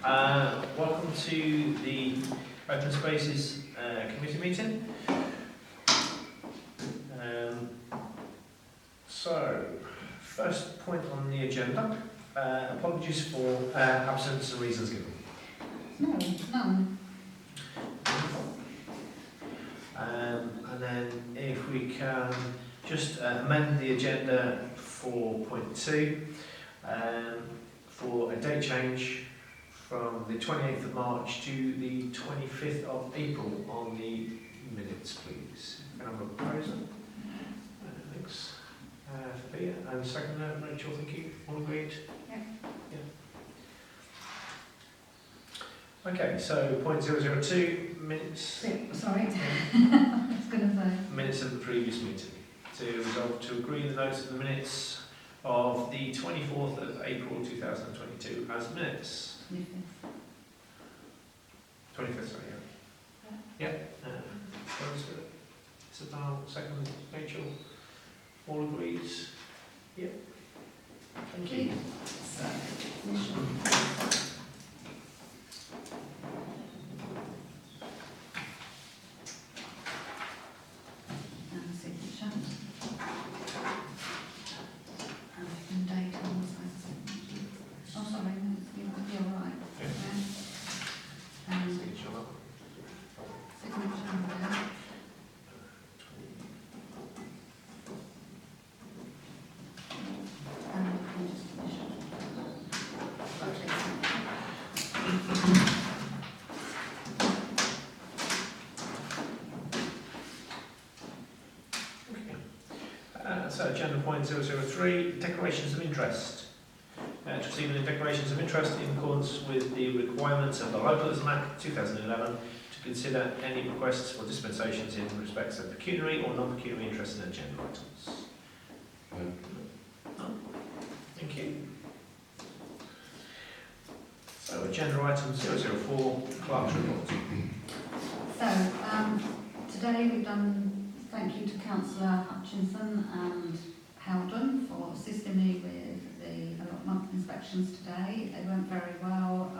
Welcome to the Open Spaces Committee meeting. So, first point on the agenda, apologies for absence and reasons given. No, none. And then if we can just amend the agenda for point 2 for a date change from the 28th of March to the 25th of April on the minutes, please. Can I have a proposer? Thanks. Sophia, and second, Rachel, thank you. All agreed? Yeah. Okay, so point 002, minutes. Sorry, I was going to say. Minutes of the previous meeting. To resolve to agree the notes of the minutes of the 24th of April 2022 as minutes. 25th, sorry, yeah. It's about second, Rachel. All agrees? Yep. Thank you. So, and signature. And date on the signature. Oh, sorry, no, you're right. Yeah. And Signature up. signature and date. And we can just initial. So agenda point 003, declarations of interest. To receive any declarations of interest in accordance with the requirements of the Localism Act 2011, to consider any requests for dispensations in respect of pecuniary or non-pecuniary interest in agenda items. No? Thank you. So agenda item 004, Clerk's report. So, today we've done thank you to Councillor Hutchinson and Howden for assisting me with the allotment inspections today. They went very well.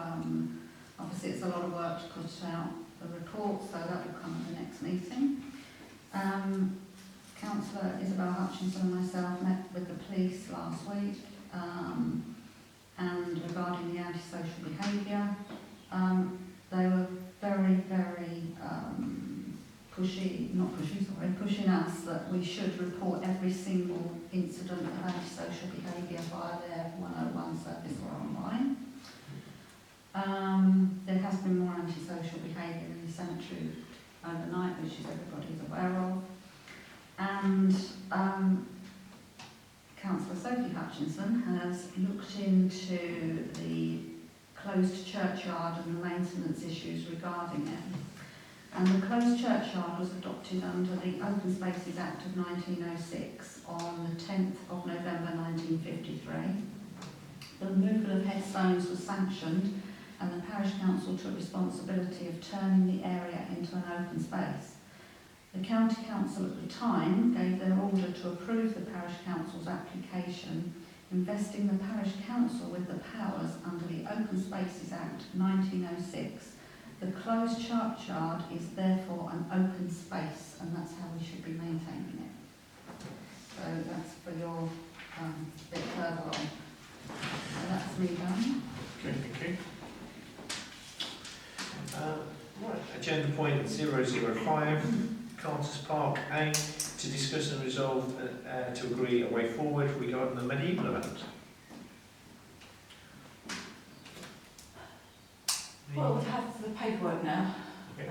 Obviously it's a lot of work to put out the report, so that will come at the next meeting. Councillor Isabel Hutchinson and myself met with the police last week and regarding the antisocial behaviour. They were very pushing us that we should report every single incident of antisocial behaviour via their 101 service or online. There has been more antisocial behaviour in the cemetery overnight, which is everybody's aware of. And Councillor Sophie Hutchinson has looked into the closed churchyard and the maintenance issues regarding it. And the closed churchyard was adopted under the Open Spaces Act of 1906 on the 10th of November 1953. The removal of headstones was sanctioned and the parish council took responsibility of turning the area into an open space. The county council at the time gave their order to approve the parish council's application, investing the parish council with the powers under the Open Spaces Act 1906. The closed churchyard is therefore an open space, and that's how we should be maintaining it. So that's for your bit further on. So that's me done. Okay, thank you. Right, agenda point 005, Carter's Park A, to discuss and resolve to agree a way forward regarding the medieval event. Well, we've had the paperwork now, Okay.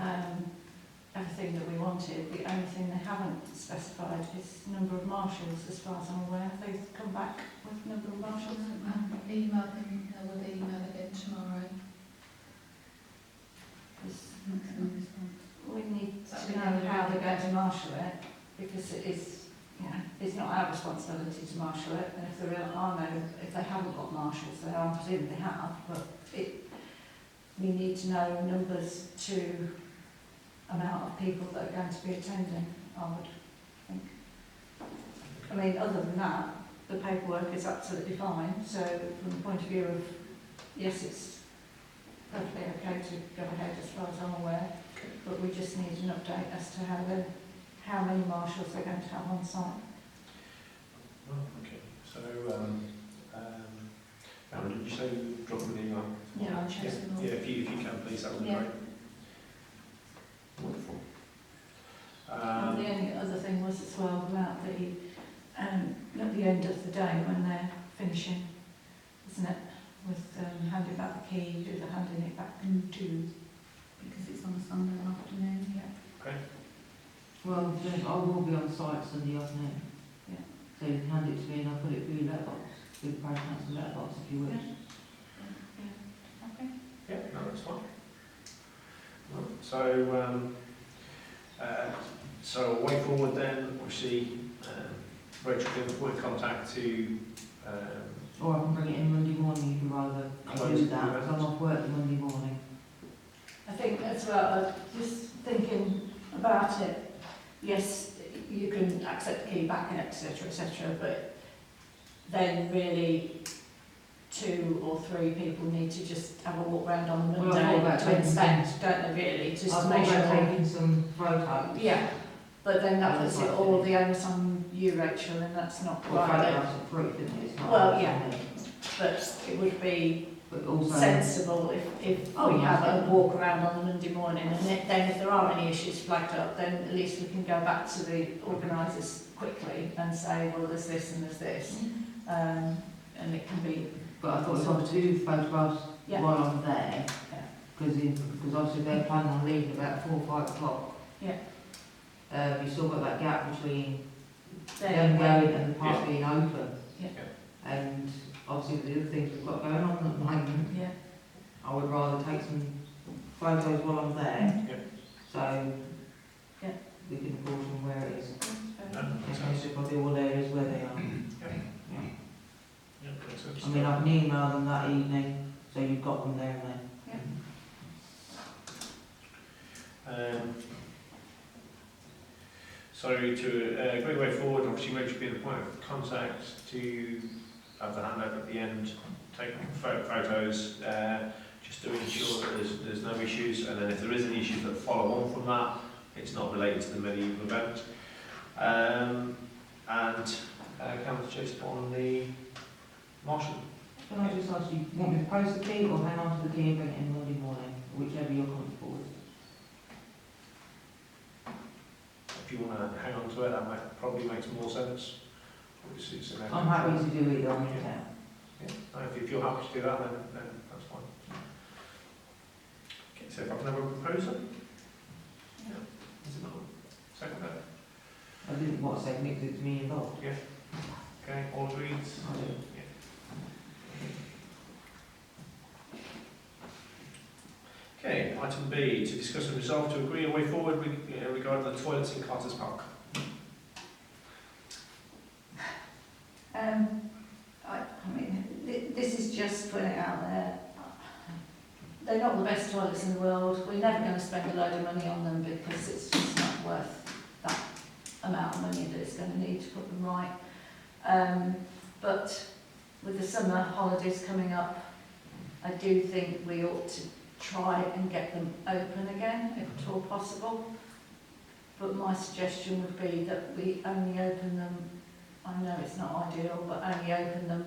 everything that we wanted. The only thing they haven't specified is number of marshals, as far as I'm aware. Have they come back with number of marshals? Email him, I will email again tomorrow. We need to know how they're going to marshal it, because it is, it's not our responsibility to marshal it. And if there are if they haven't got marshals, they are presumably they have, but we need to know numbers to amount of people that are going to be attending, I would think. I mean, other than that, the paperwork is absolutely fine. So from the point of view of, yes, it's to go ahead as far as I'm aware, but we just need an update as to how many marshals they're going to have on site. Oh, okay. So, Aaron, did you say drop them an email? Yeah, I'll chase them all. Yeah, if you can, please, that would be Yeah. great. Wonderful. And the only other thing was as well about the at the end of the day when they're finishing, isn't it? With handing back the key, do the handing it back to. Because it's on a Sunday afternoon. Yeah. Well, then I will be on site Sunday afternoon. Yeah. So you can hand it to me and I'll put it through your letterbox, through the post council letterbox if you wish. Okay. Yeah, no, that's fine. Right, so, so way forward then, obviously, Rachel can appoint contact to Or I can bring it in Monday morning if you rather Close do the that, event. because I'm off work Monday morning. I think as well, just thinking about it, yes, you can accept the key back and etc., but then really 2 or 3 people need to just have a walk round on the Well, I thought Monday about to taking inspect, don't they really, just I've to make got sure. taking some photos. Yeah, but then that Yeah, puts it that's all right. the onus on you, Rachel, and that's not Well, right. photographs are proof, isn't it? It's not Well, on yeah. me. But it would be But also, sensible if Oh, we yeah. have a walk around on the Monday morning, and then if there are any issues flagged up, then at least we can go back to the organisers quickly and say, well, there's this and there's this, and it can be, but I thought if I could do photographs Yeah. while I'm there, Yeah. because obviously they're planning on leaving about 4 or 5 o'clock. Yeah. You still got that gap between then them going and the park being open. Yeah. And obviously the other things we've got going on at the moment, Yeah. I would rather take some photos while I'm there. Yeah. So Yeah. we can apportion where it is. No, In makes case sense. if I do all areas where they are. Yeah, makes sense. I mean, I can email them that evening, so you've got them there and then. So to agree way forward, obviously Rachel will be the point of contact to have the handover at the end, take photos, just to ensure that there's no issues, and then if there is any issues that follow on from that, it's not related to the medieval event. And can I just on the marshal? Can I just ask you, want me to post the key or hang on to the key and bring it in Monday morning, whichever you're comfortable with? If you want to hang on to it, that probably makes more sense. Obviously, it's in their I'm control. happy to do either, I'm in town. Yeah. If you're happy to do that, then that's fine. Okay, so if I can have a proposal? Yeah. Is it not? Second that? I didn't want to say mix it to me involved. Okay, all agreed? I do. Okay, item B, to discuss and resolve to agree a way forward regarding the toilets in Carter's Park. I mean, this is just putting it out there. They're not the best toilets in the world. We're never going to spend a load of money on them because it's just not worth that amount of money that it's going to need to put them right. But with the summer holidays coming up, I do think we ought to try and get them open again, if at all possible. But my suggestion would be that we only open them, I know it's not ideal, but only open them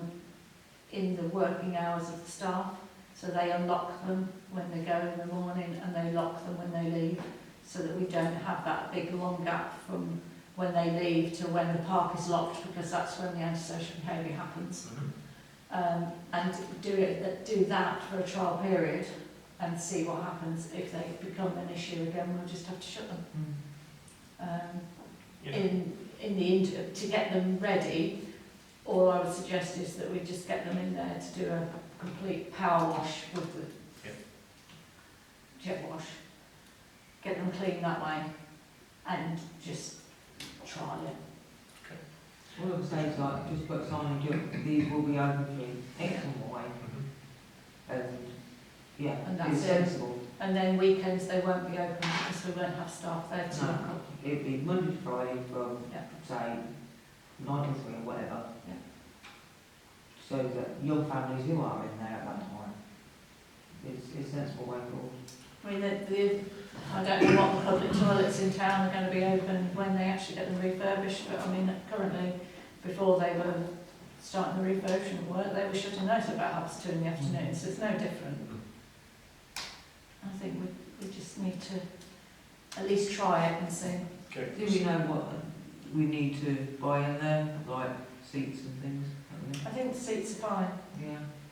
in the working hours of the staff. So they unlock them when they go in the morning and they lock them when they leave, so that we don't have that big long gap from when they leave to when the park is locked, because that's when the antisocial behaviour happens. And do that for a trial period and see what happens. If they become an issue again, we'll just have to shut them. In the interim, to get them ready, all I would suggest is that we just get them in there to do a complete power wash with the jet wash, get them clean that way, and just try it. All I would say is like, just put signage up, these will be open for X and Y. And yeah, And that's it's it. sensible. And then weekends they won't be open because we won't have staff there to No. look up. It'd be Monday to Friday from, Yeah. say, 9 to 3 or whatever. Yeah. So that young families who are in there at that time is sensible way forward. I mean, I don't know what the public toilets in town are going to be open when they actually get them refurbished, but I mean, currently, before they were starting the refurbishment work, they were shutting those at about 2:30 in the afternoon, so it's no different. I think we just need to at least try it and see. Okay. Do we know what we need to buy in there, like seats and things? I think the seats are fine.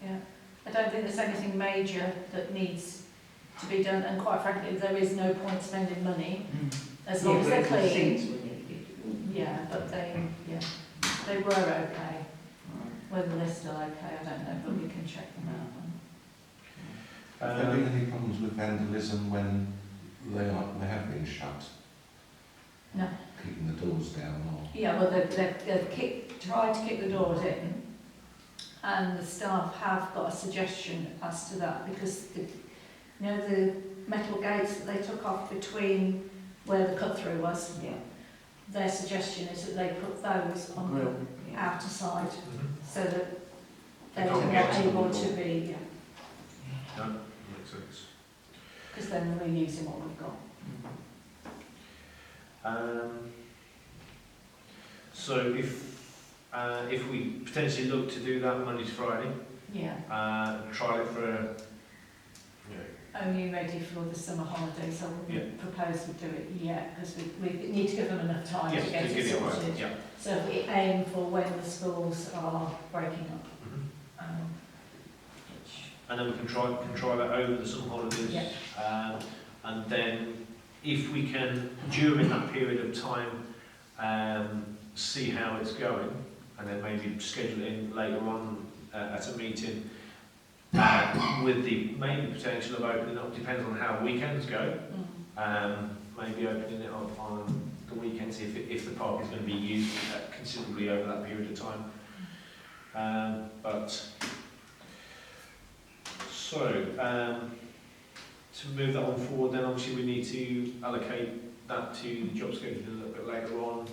Yeah. I don't think there's anything major that needs to be done, and quite frankly, there is no point spending money as long as they're but the clean. seats we need. Yeah, but they were okay. Whether they're still okay, I don't know, but we can check them out. Have there been any problems with vandalism when they have been shut? No. Keeping the doors down or? Yeah, well, they've tried to kick the doors in, and the staff have got a suggestion as to that, because the metal gates that they took off between where the cut through was, Yeah. their suggestion is that they put those on Grill. the Yeah. outer side, Mhm. so that They they're can't not get to able the to door. be, No, makes sense. because then we're using what we've got. So if we potentially look to do that Monday to Friday, Yeah. trial it for Only ready for the summer holidays, I Yeah. wouldn't propose we do it yet, because we need to give them enough time yes, to get to it get it right. sorted. Yeah. So if we aim for when the schools are breaking up, Mhm. which, And then we can try that over the summer holidays. Yeah. And then if we can, during that period of time, see how it's going, and then maybe schedule it in later on at a meeting with the maybe potential of opening up, depends on how weekends go, maybe opening it up on the weekends if the park is going to be used considerably over that period of time. To move that on forward, then obviously we need to allocate that to the job schedule a little bit later on,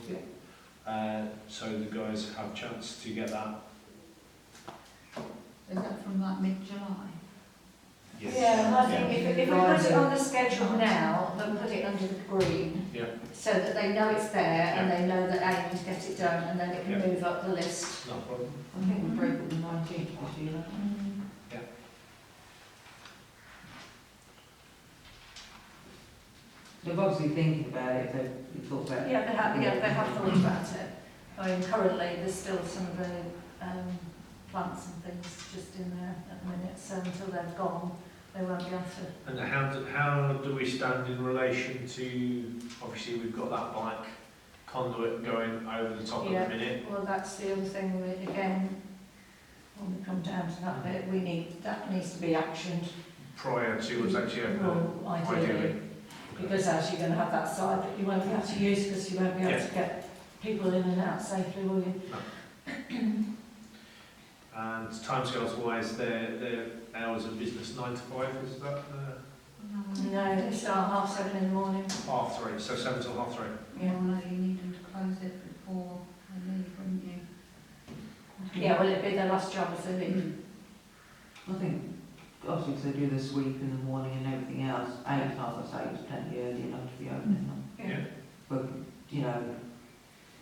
so the guys have a chance to get that. Is that from like mid-July? Yes. yeah, and I think if we put it on the schedule now, then put it under the green, Yeah. so that they know it's there and they know that aiming to get it done, and then it can Yeah. move up the list. No problem. I think we broke it the 19th this year. They're obviously thinking about it, they've thought about it. Yeah, they have thought about it. I mean, currently, there's still some of the plants and things just in there at the minute, so until they've gone, they won't be able to. And how do we stand in relation to, obviously we've got that bike conduit going over the top Yeah. at the minute. Well, that's the other thing, again, when we come down to that bit, that needs to be actioned. Prior to us actually opening. Well, ideally. Because as you're going to have that side that you won't be able to use, because you won't be able Yeah. to get people in and out safely, will you? And timescales wise, their hours of business 9 to 5, is that No, they start 7:30 in the morning. 3:30, so 7 till 3:30. Yeah. Well, no, you need them to close it before they leave, wouldn't you? Yeah, well, it'd be their last job as they leave. I think, obviously, if they do the sweep in the morning and everything else, 8 o'clock, I say, is plenty early enough to be opening them. Yeah. But, you know,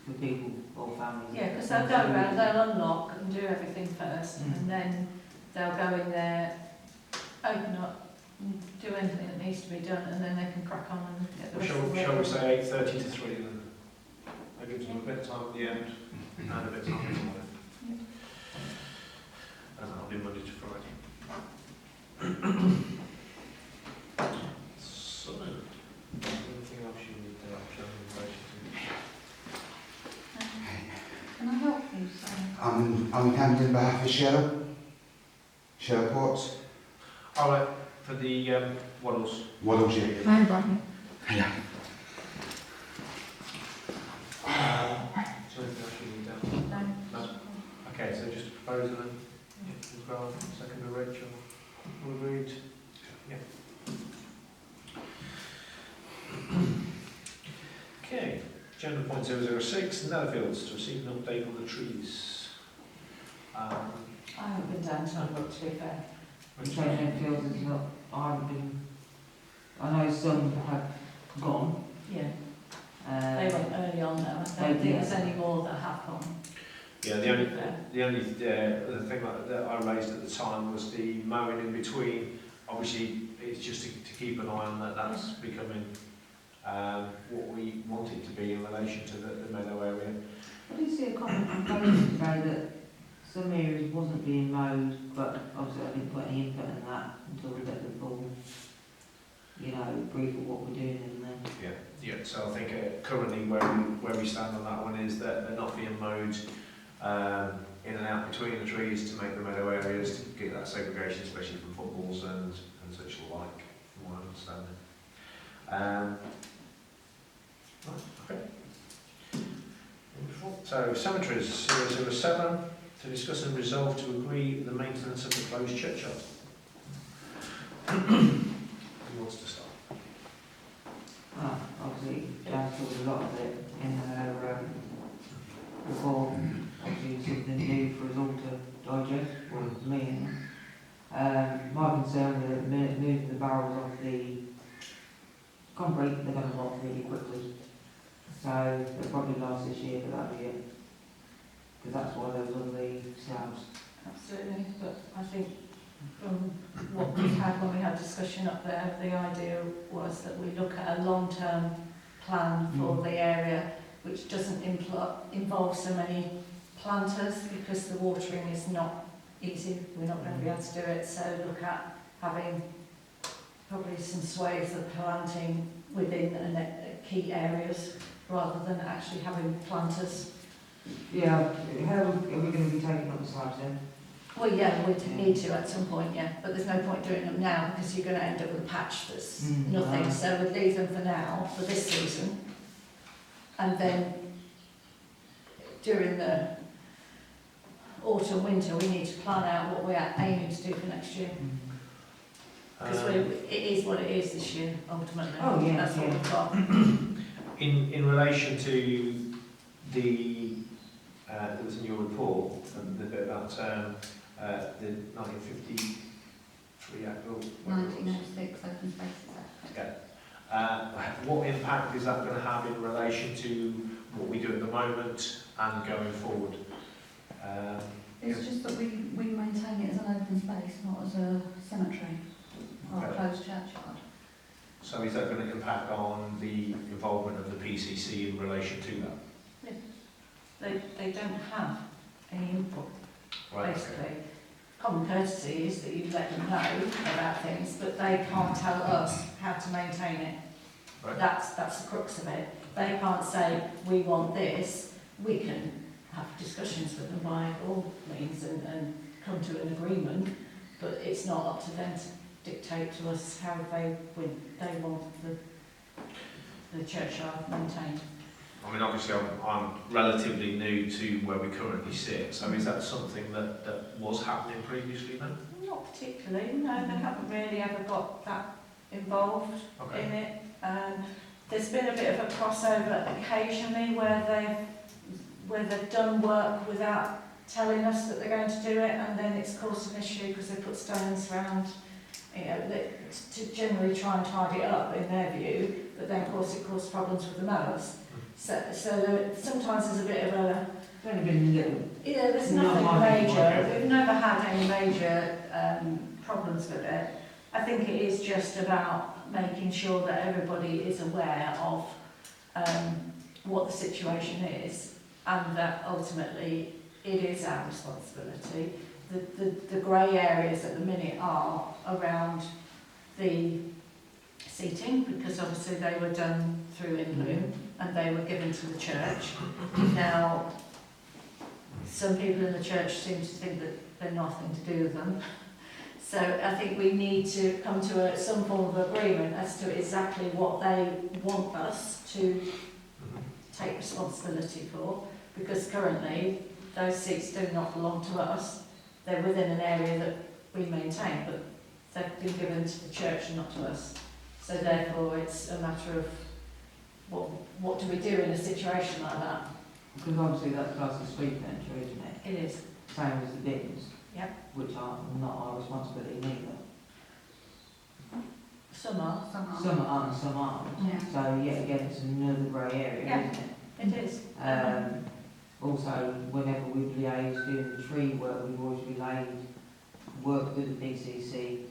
for people or families. Yeah, because they'll go around, they'll unlock and do everything first, Mm. and then they'll go in there, open up, and do anything that needs to be done, and then they can crack on and get the rest of the Shall we work. say 8:30 to 3 then? That gives them a bit of time at the end and a bit of time in the morning. And that'll be Monday to Friday. So, anything else you need to show in relation Can I help you, sir? I'm camping on behalf of Shell Ports. to? All right, for the Waddles. Waddles, yeah. Hi, Brian. Hello. So anything else you need down? No. Okay, so just propose and then as well, second to Rachel. All agreed? Yeah. Okay, agenda point 006, Netherfields, to receive an update on the trees. I haven't been down to have a look, to be fair. And changing their fields is not, I haven't been, I know some have gone. Yeah, they went early on though. I don't think there's any more that have gone. Yeah, the only the thing that I raised at the time was the mowing in between. Obviously, it's just to keep an eye on that. That's becoming what we want it to be in relation to the meadow area. I did see a comment from Facebook today that some areas wasn't being mowed, but obviously I didn't put any input in that until we get the full, brief of what we're doing in there. Yeah. So I think currently where we stand on that one is that they're not being mowed in and out between the trees to make the meadow areas to get that segregation, especially from footballs and such like, from what I understand. Right, okay. Wonderful. So cemeteries 007 to discuss and resolve to agree the maintenance of the closed churchyard. Who wants to start? Well, obviously, Jan talked a lot of it in her report. Obviously, something new for us all to digest, for me. My concern with moving the barrels off the concrete, they're going to rot really quickly. So they'll probably last this year, but that'll be it. Because that's why those on the slabs. Absolutely, but I think from what we had when we had discussion up there, the idea was that we look at a long-term plan for the area which doesn't involve so many planters, because the watering is not easy, we're not going to be able to do it, so look at having probably some swathes of planting within key areas rather than actually having planters. Yeah, how are we going to be taking up the slabs then? Well, yeah, we need to at some point, yeah, but there's no point doing them now because you're going to end up with a patch that's nothing. So we'd leave them for now, for this season, and then during the autumn, winter, we need to plan out what we're aiming to do for next year. Because it is what it is this year, ultimately. Oh, yeah, that's what we've got. In relation to the that was in your report, the bit about the 1953 Act, 1906 Open Spaces Act. Yeah. What impact is that going to have in relation to what we do at the moment and going forward? It's just that we maintain it as an open space, not as a cemetery or a closed churchyard. So is that going to impact on the involvement of the PCC in relation to that? They don't have any input, Right, basically. okay. Common courtesy is that you let them know about things, but they can't tell us how to maintain it. Right. That's the crux of it. They can't say, we want this. We can have discussions with them by all means and come to an agreement, but it's not up to them to dictate to us how they want the churchyard maintained. I mean, obviously, I'm relatively new to where we currently sit, so is that something that was happening previously then? Not particularly, no, they haven't really ever got that involved in it. There's been a bit of a crossover occasionally where they've done work without telling us that they're going to do it, and then it's caused an issue because they put stones around, to generally try and tidy it up in their view, but then of course it caused problems with the mowers. So sometimes there's a bit of a... It's only been little. Yeah, there's nothing major. We've never had any major problems with it. I think it is just about making sure that everybody is aware of what the situation is, and that ultimately it is our responsibility. The grey areas at the minute are around the seating, because obviously they were done through in bloom and they were given to the church. Now, some people in the church seem to think that they're nothing to do with them. So I think we need to come to some form of agreement as to exactly what they want us to take responsibility for, because currently those seats do not belong to us. They're within an area that we maintain, but they've been given to the church and not to us. So therefore it's a matter of what do we do in a situation like that? Because obviously that's classed as street furniture, isn't it? It is. Same as the bins. Yep. Which are not our responsibility neither. Some are. Some are. Some are and some aren't. Yeah. So yet again, it's another grey area, Yeah. isn't it? It is. Also, whenever we've liaised doing the tree work, we've always relayed work with the PCC,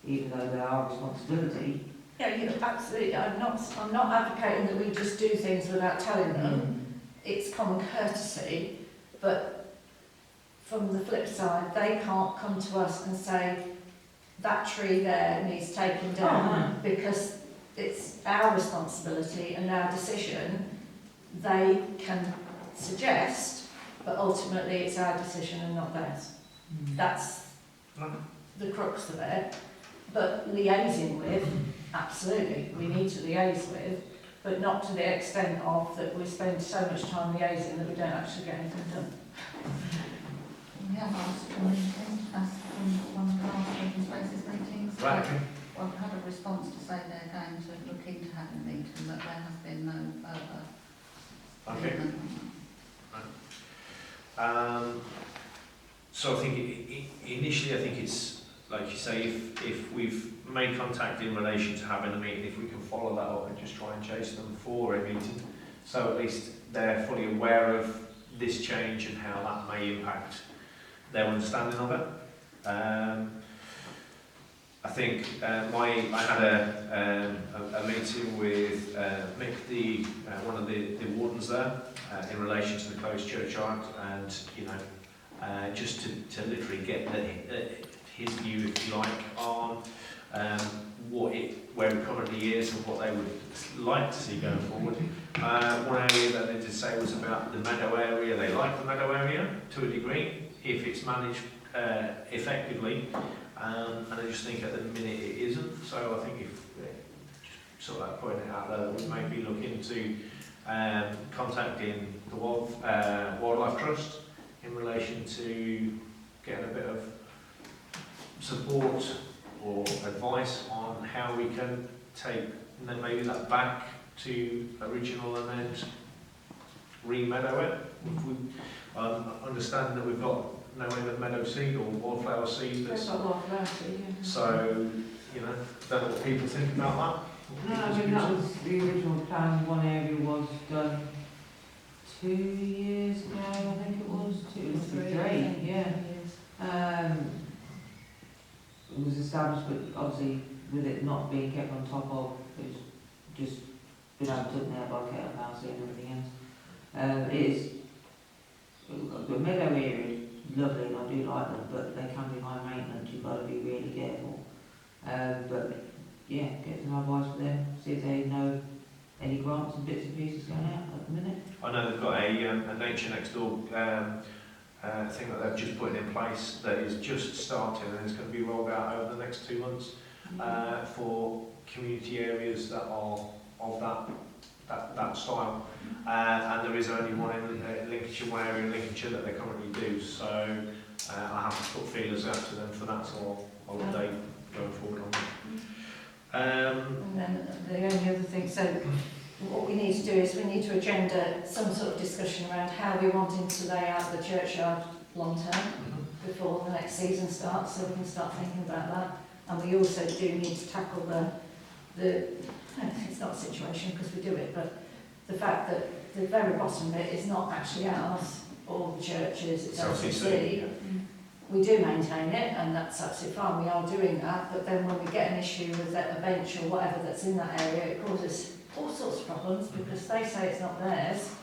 even though they're our responsibility. Yeah, you absolutely. I'm not advocating that we just do things without telling them. It's common courtesy, but from the flip side, they can't come to us and say that tree there needs taken down because it's our responsibility and our decision. They can suggest, but ultimately it's our decision and not theirs. That's the crux of it. But liaising with, absolutely, we need to liaise with, but not to the extent of that we spend so much time liaising that we don't actually get anything done. We have asked for a meeting, as from one of the last open spaces meetings. Right, okay. Well, I've had a response to say they're going to look into having a meeting, but there has been no further Okay. movement on that. So I think initially, I think it's, like you say, if we've made contact in relation to having a meeting, if we can follow that up and just try and chase them for a meeting, so at least they're fully aware of this change and how that may impact their understanding of it. I think I had a meeting with Mick, one of the wardens there, in relation to the closed churchyard, and just to literally get his view, if you like, on where it currently is and what they would like to see going forward. One area that they did say was about the meadow area. They like the meadow area to a degree if it's managed effectively. And I just think at the minute it isn't. So I think if sort of like putting it out there that we may be looking to contacting the Wildlife Trust in relation to getting a bit of support or advice on how we can take maybe that back to original and then re-meadow it. Understanding that we've got no end of meadow seed or wildflower seed. They've got wildflower seed, yeah. So, don't know what people think about No, that. I mean, that was the original plan. One area was done 2 years ago, I think it was, 2 or 3, yeah. It was established, but obviously with it not being kept on top of, it was just been overtaken there by kettle and everything else. It is, the meadow area is lovely and I do like them, but they can be high maintenance, you've got to be really careful. But yeah, get some advice for them, see if they know any grants and bits and pieces going out at the minute. I know they've got a nature next door thing that they've just put in place that is just starting and it's going to be rolled out over the next 2 months for community areas that are of that style. And there is only one in Lincolnshire, one area in Lincolnshire that they currently do. So I have to put feelers out to them for that, so I'll update going forward on that. And then the only other thing, so what we need to do is we need to agenda some sort of discussion around how we're wanting to lay out the churchyard long term before the next season starts, so we can start thinking about that. And we also do need to tackle the it's not a situation because we do it, but the fact that the very bottom of it is not actually ours or the churches, it's LCC. We do maintain it, and that's absolutely fine, we are doing that, but then when we get an issue with a bench or whatever that's in that area, it causes all sorts of problems because they say it's not theirs,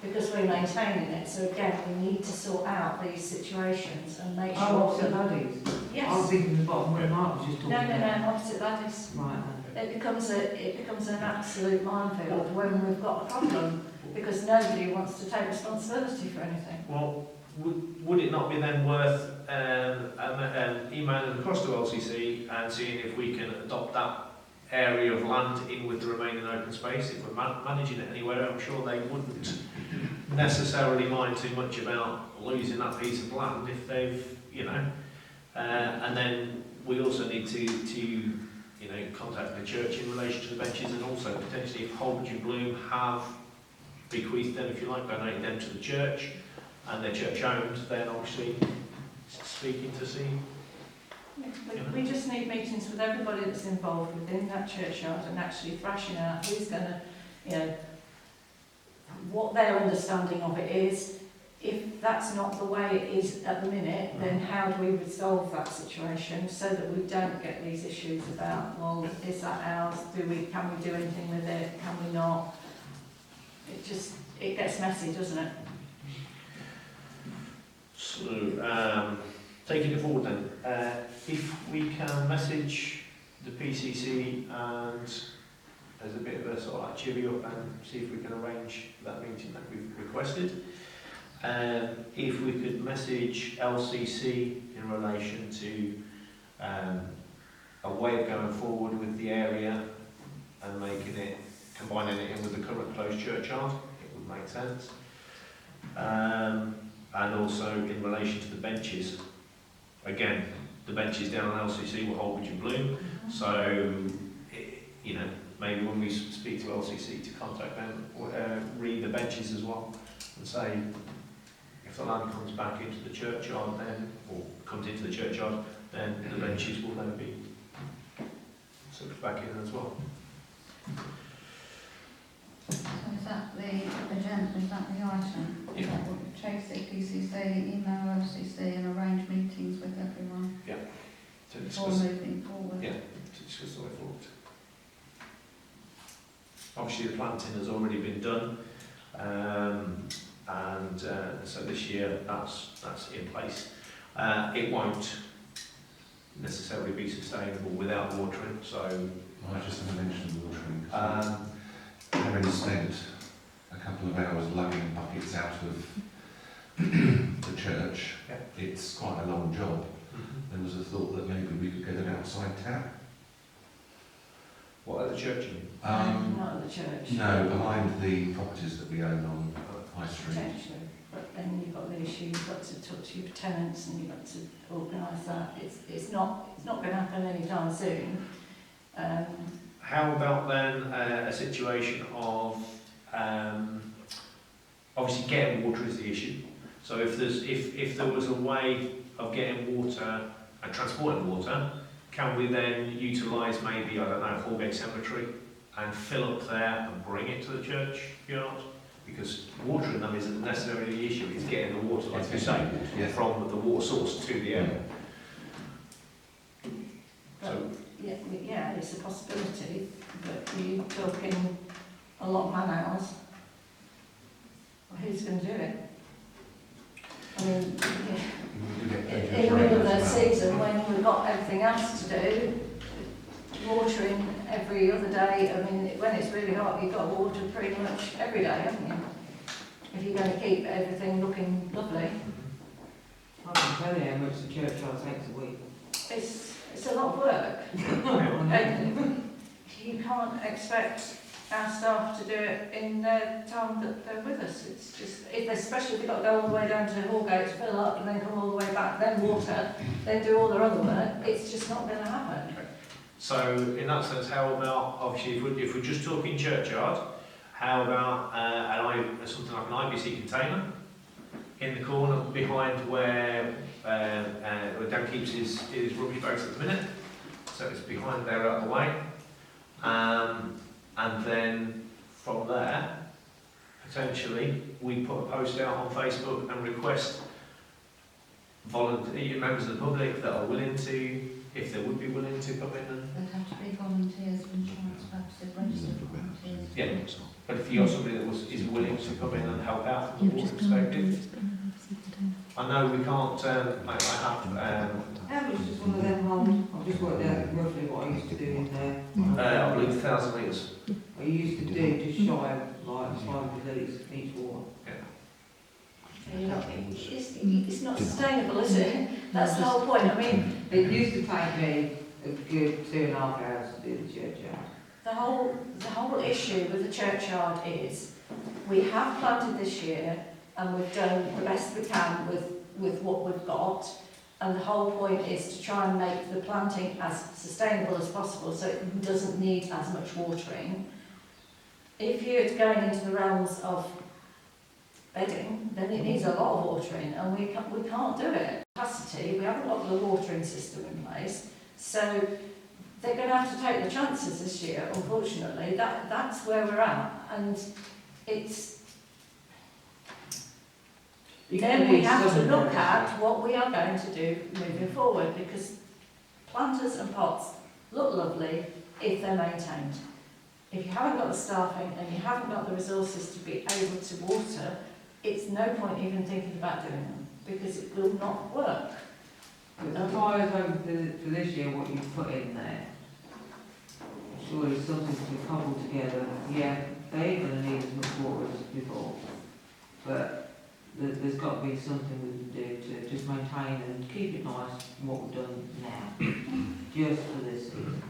because we're maintaining it. So again, we need to sort out these situations and make sure... Oh, opposite laddies? Yes. I was thinking the bottom where Mark was just talking about. No, opposite laddies. Right, It becomes an absolute minefield when we've got a problem because nobody wants to take responsibility for anything. Well, would it not be then worth emailing across to LCC and seeing if we can adopt that area of land in with the remaining open space? If we're managing it anywhere, I'm sure they wouldn't necessarily mind too much about losing that piece of land if they've, and then we also need to contact the church in relation to the benches, and also potentially if Holbridge and Bloom have bequeathed them, if you like, donated them to the church, and they're church owned, then obviously speaking to see. We just need meetings with everybody that's involved within that churchyard and actually thrashing out who's going to, you know, what their understanding of it is. If that's not the way it is at the minute, then how do we resolve that situation so that we don't get these issues about, well, is that ours? Can we do anything with it? Can we not? It gets messy, doesn't it? So, taking it forward then, if we can message the PCC and as a bit of a sort of like chivvy up and see if we can arrange that meeting that we've requested. If we could message LCC in relation to a way of going forward with the area and combining it in with the current closed churchyard, it would make sense. And also in relation to the benches, again, the benches down on LCC were Holbridge and Bloom, so you know, maybe when we speak to LCC to contact them, read the benches as well and say, if the land comes back into the churchyard then, or comes into the churchyard, then the benches will then be sucked back in as well. So is that the agenda, is that the item? Yeah. That would chase the PCC, email LCC and arrange meetings with everyone To before discuss, moving forward? yeah, to discuss the way forward. Obviously the planting has already been done, and so this year that's in place. It won't necessarily be sustainable without watering, so I was just going to mention watering. Having spent a couple of hours lugging buckets out of the church, Yeah. it's quite a long job. There was a thought that maybe we could get an outside tap. what at the church? You mean? Not at the church. No, behind the properties that we own on High Street. Potentially. But then you've got the issue, you've got to talk to your tenants and you've got to organise that. It's not going to happen anytime soon. How about then a situation of obviously getting water is the issue. So if there was a way of getting water and transporting water, can we then utilise maybe, I don't know, Holgate Cemetery and fill up there and bring it to the churchyard? Because watering them isn't necessarily the issue, it's getting the water, like you say, from the water source to the area. So, yeah, it's a possibility, but you're talking a lot of man hours. Who's going to do it? I mean, in the middle of the season, when we've got everything else to do, watering every other day, I mean, when it's really hot, you've got to water pretty much every day, haven't you? If you're going to keep everything looking lovely. I can tell you how much the churchyard takes a week. It's a lot of work. And you can't expect our staff to do it in the time that they're with us. It's just, especially if they've got to go all the way down to Hallgate to fill up and then come all the way back, then water, then do all their other work, it's just not going to happen. so in that sense, how about, obviously, if we're just talking churchyard, how about something like an IBC container in the corner behind where Dan keeps his rubbish bags at the minute, so it's behind there out of the way, and then from there, potentially, we put a post out on Facebook and request volunteer members of the public that are willing to, if they would be willing to come in and... They'd have to be volunteers for insurance purposes, registered volunteers. Yeah, but if you're somebody that is willing to come in and help out from the water perspective, I know we can't, I have, How much does one of them hold? I've just worked out roughly what I used to do in there. I believe 1,000 litres. I used to do just shy of like 500 litres each water. It's not sustainable, is it? That's the whole point. I mean, It used to take me a good 2.5 hours to do the churchyard. the whole issue with the churchyard is we have planted this year and we've done the best we can with what we've got, and the whole point is to try and make the planting as sustainable as possible so it doesn't need as much watering. If you're going into the realms of bedding, then it needs a lot of watering and we can't do it. capacity, we haven't got the watering system in place, so they're going to have to take the chances this year, unfortunately. That's where we're at, and it's... Then we have to look at what we are going to do moving forward, because planters and pots look lovely if they're maintained. If you haven't got the staffing and you haven't got the resources to be able to water, it's no point even thinking about doing them, because it will not work. As far as for this year, what you've put in there, surely something to cobble together. Yeah, they ain't going to need as much water as before, but there's got to be something we can do to just maintain and keep it nice, what we've done now, just for this season.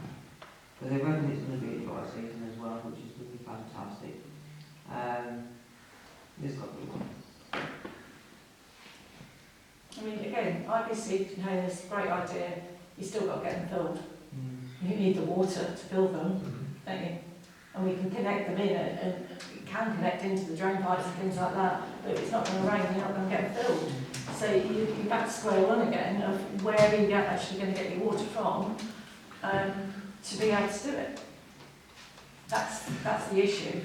Because they reckon it's going to be a dry season as well, which is going to be fantastic. There's got to be one. I mean, again, IBC containers, great idea, you still got to get them filled. You need the water to fill them, don't you? And we can connect them in, and it can connect into the drain pipes and things like that, but if it's not going to rain, you're not going to get them filled. So you're back to square one again of where are you actually going to get your water from to be able to do it. That's the issue.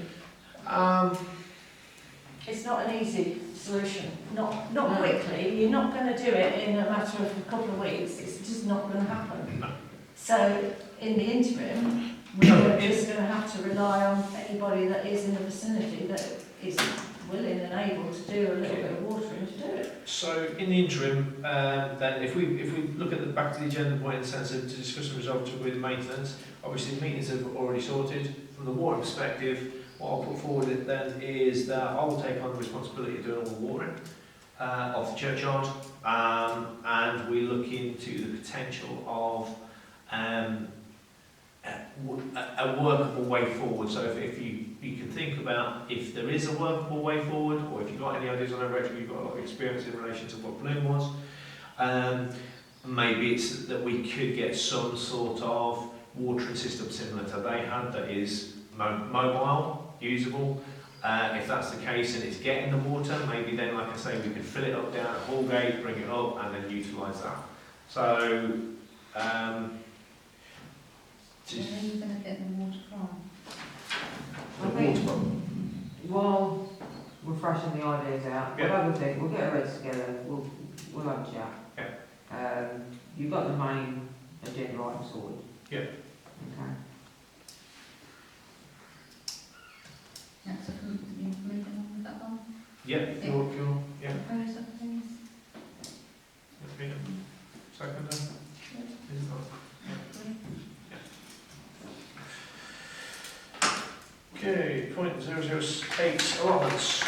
It's not an easy solution, not quickly. You're not going to do it in a matter of a couple of weeks. It's just not going to happen. So in the interim, we're just going to have to rely on anybody that is in the vicinity that is willing and able to do a little bit of watering to do it. So in the interim, then if we look at the back to the agenda point in the sense of to discuss and resolve with maintenance, obviously the meetings have already sorted. From the water perspective, what I'll put forward then is that I will take on the responsibility of doing all the watering of the churchyard, and we look into the potential of a workable way forward. So if you can think about if there is a workable way forward, or if you've got any ideas on it, you've got a lot of experience in relation to what Bloom was, maybe it's that we could get some sort of watering system similar to they had that is mobile, usable. If that's the case and it's getting the water, maybe then, like I say, we could fill it up down at Hallgate, bring it up, and then utilise that. So, Where are you going to get the water from? the water pump. While we're thrashing the ideas out, we'll have a think, we'll get our heads together, we'll have a chat. Yeah. You've got the main agenda item sorted. Yeah. Okay. Yeah, so can you move on with that one? Yeah, if you're, yeah. Proposer, please. Second. Is it not? Okay, point 008 allotments.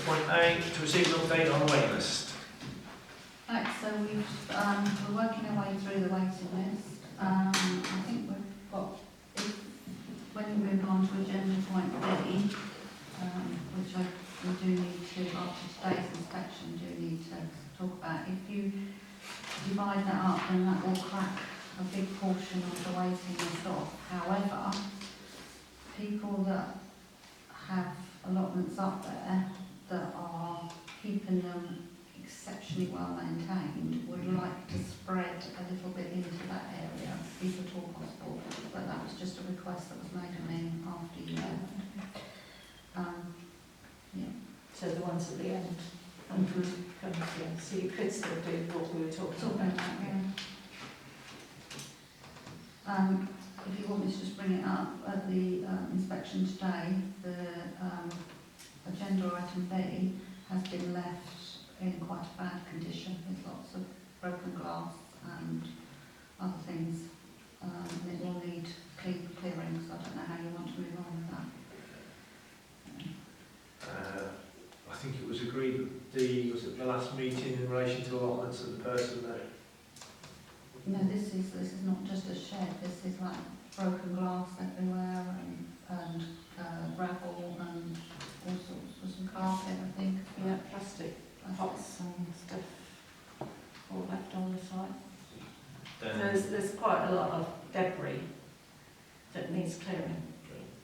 Point A, to receive an update on the waiting list. Right, so we're working our way through the waiting list. I think we've got, when you move on to agenda point B, which we do need to, after today's inspection, do need to talk about. If you divide that up, then that will crack a big portion of the waiting list off. However, people that have allotments up there that are keeping them exceptionally well maintained would like to spread a little bit into that area, if at all possible. But that was just a request that was made of me after you left. Yeah. So the ones at the end. So you could still do what we were talking about. If you want me to just bring it up, at the inspection today, the agenda item B has been left in quite a bad condition. There's lots of broken glass and other things. It will need clearing, so I don't know how you want to move on with that. I think it was agreed that was at the last meeting in relation to allotments of the person that... No, this is not just a shed. This is like broken glass everywhere and gravel and all sorts of some carpet, I think. Yeah, plastic pots and stuff all left on the site. There's quite a lot of debris that needs clearing.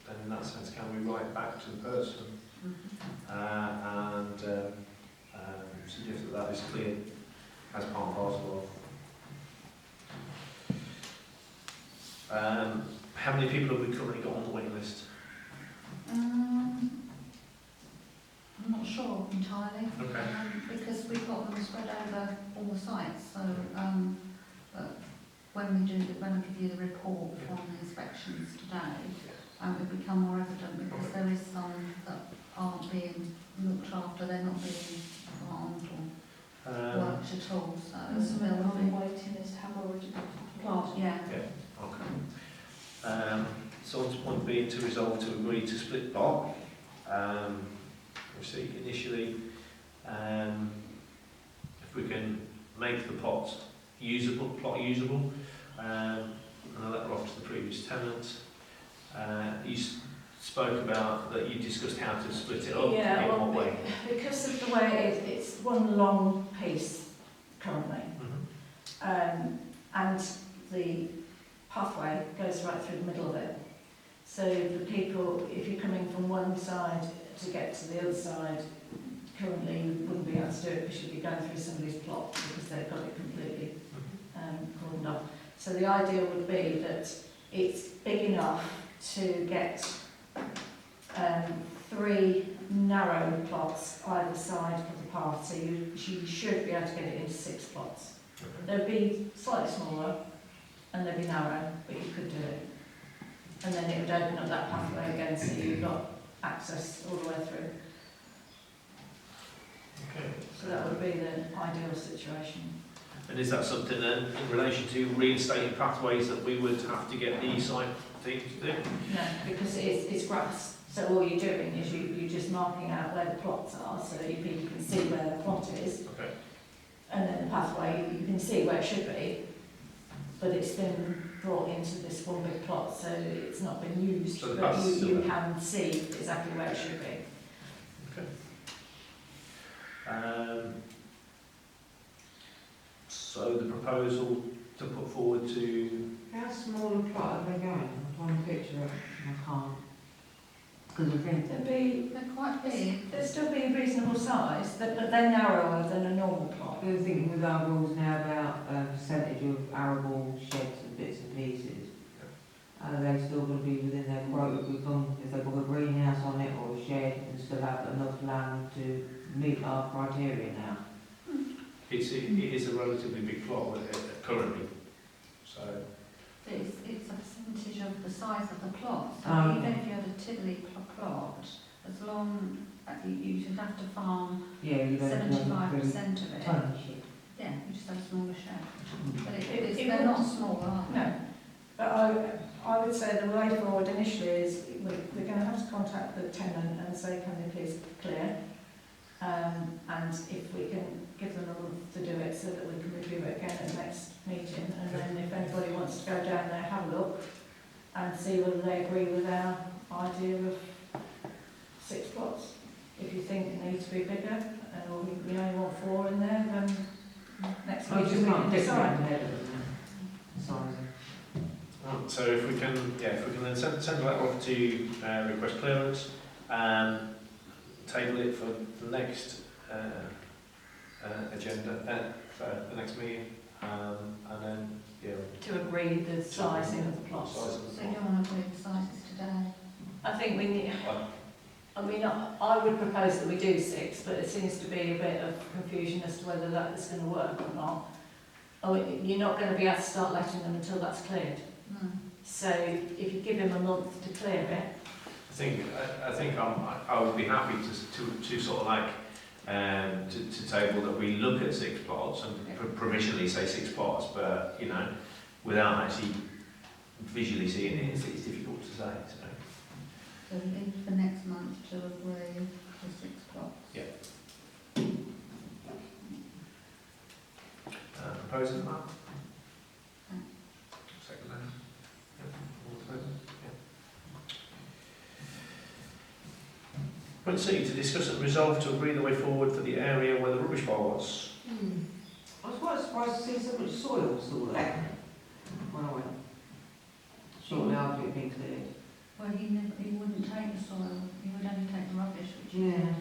And in that sense, can we write back to the person and suggest that is clear as part and parcel of. How many people have we currently got on the waiting list? I'm not sure entirely. Okay. Because we've got them spread over all the sites, so but when I give you the report from the inspections today, it become more evident because there is some that aren't being looked after, they're not being farmed or worked at all, so And some of there them will on the be waiting list have already been plot, yeah. Okay. So on to point B, to resolve to agree to split plot. We see initially if we can make the plot usable, and a letter off to the previous tenant. You spoke about that you discussed how to split it up. Yeah, in well, what way? because of the way it is, it's one long piece currently, and the pathway goes right through the middle of it. So the people, if you're coming from one side to get to the other side, currently you wouldn't be able to do it because you'd be going through somebody's plot because they've got it completely cordoned off. So the idea would be that it's big enough to get 3 narrow plots either side of the path, so you should be able to get it into 6 plots. They'd be slightly smaller and they'd be narrow, but you could do it. And then it would open up that pathway again, so you've got access all the way through. Okay. So that would be the ideal situation. And is that something then in relation to reinstating pathways that we would have to get the site team to do? No, because it's grass. So all you're doing is you're just marking out where the plots are so that people can see where the plot is. Okay. And then the pathway, you can see where it should be, but it's been brought into this one big plot, so it's not been used, So the but path's still you there. can see exactly where it should be. So the proposal to put forward to How small a plot are they going? I'm trying to picture it, and I can't. Because I think that They're quite big. They'll still be a reasonable size, but they're narrower than a normal plot. I was thinking with our rules now about percentage of arable sheds and bits and pieces. Are they still going to be within their quota if they've got a greenhouse on it or a shed and still have enough land to meet our criteria now? it is a relatively big plot currently. So It's a percentage of the size of the plot. So Oh, even okay. if you had a tiddly plot, as long you should have to farm Yeah, you don't have 75% of it. tons. Yeah, you just have a smaller shed. But It they're not small, are they? No, but I would say the way forward initially is we're going to have to contact the tenant and say, can they please clear? And if we can give them a month to do it so that we can review it again at the next meeting, and then if anybody wants to go down there, have a look and see whether they agree with our idea of 6 plots. If you think it needs to be bigger, or we only want 4 in there, then next I just meeting we can't can picture decide. it ahead of them. Size. So if we can then send a letter off to request clearance, table it for the next agenda, for the next meeting, and then To agree the sizing of the plots. size of the So you plot. don't want to do the sizes today? I think we need, I mean, I would propose that we do 6, but it seems to be a bit of confusion as to whether that is going to work or not. Oh, you're not going to be able to start letting them until that's cleared. No. So if you give him a month to clear it, I think I would be happy to sort of like to table that we look at 6 plots and provisionally say 6 plots, but without actually visually seeing it, it's difficult to say. So leave for next month to agree for 6 plots. Yeah. Proposing that? Second then? All in favour? Point C, to discuss and resolve to agree the way forward for the area where the rubbish pile was. I was quite surprised to see so much soil still there when I went. Shortly after it had been cleared. Well, he wouldn't take the soil. You would only take the rubbish, which you Yeah.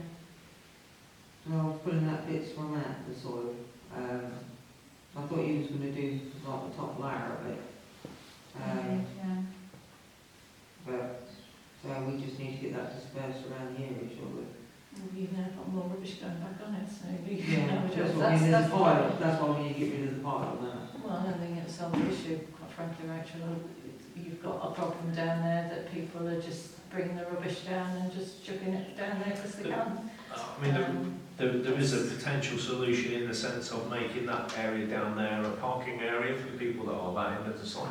So I was pulling that bits from out the soil. I thought you was going to do like the top layer of it. yeah. But, so we just need to get that dispersed around the area, surely. Well, you've now got more rubbish going back on it, so you Yeah, know, that's what I mean, there's a that's pile, that's why we need to get rid of the pile now. Well, I don't think it's solved the issue, quite frankly, Rachel. You've got a problem down there that people are just bringing the rubbish down and just chucking it down there because they can. I mean, there is a potential solution in the sense of making that area down there a parking area for the people that are that end of the site.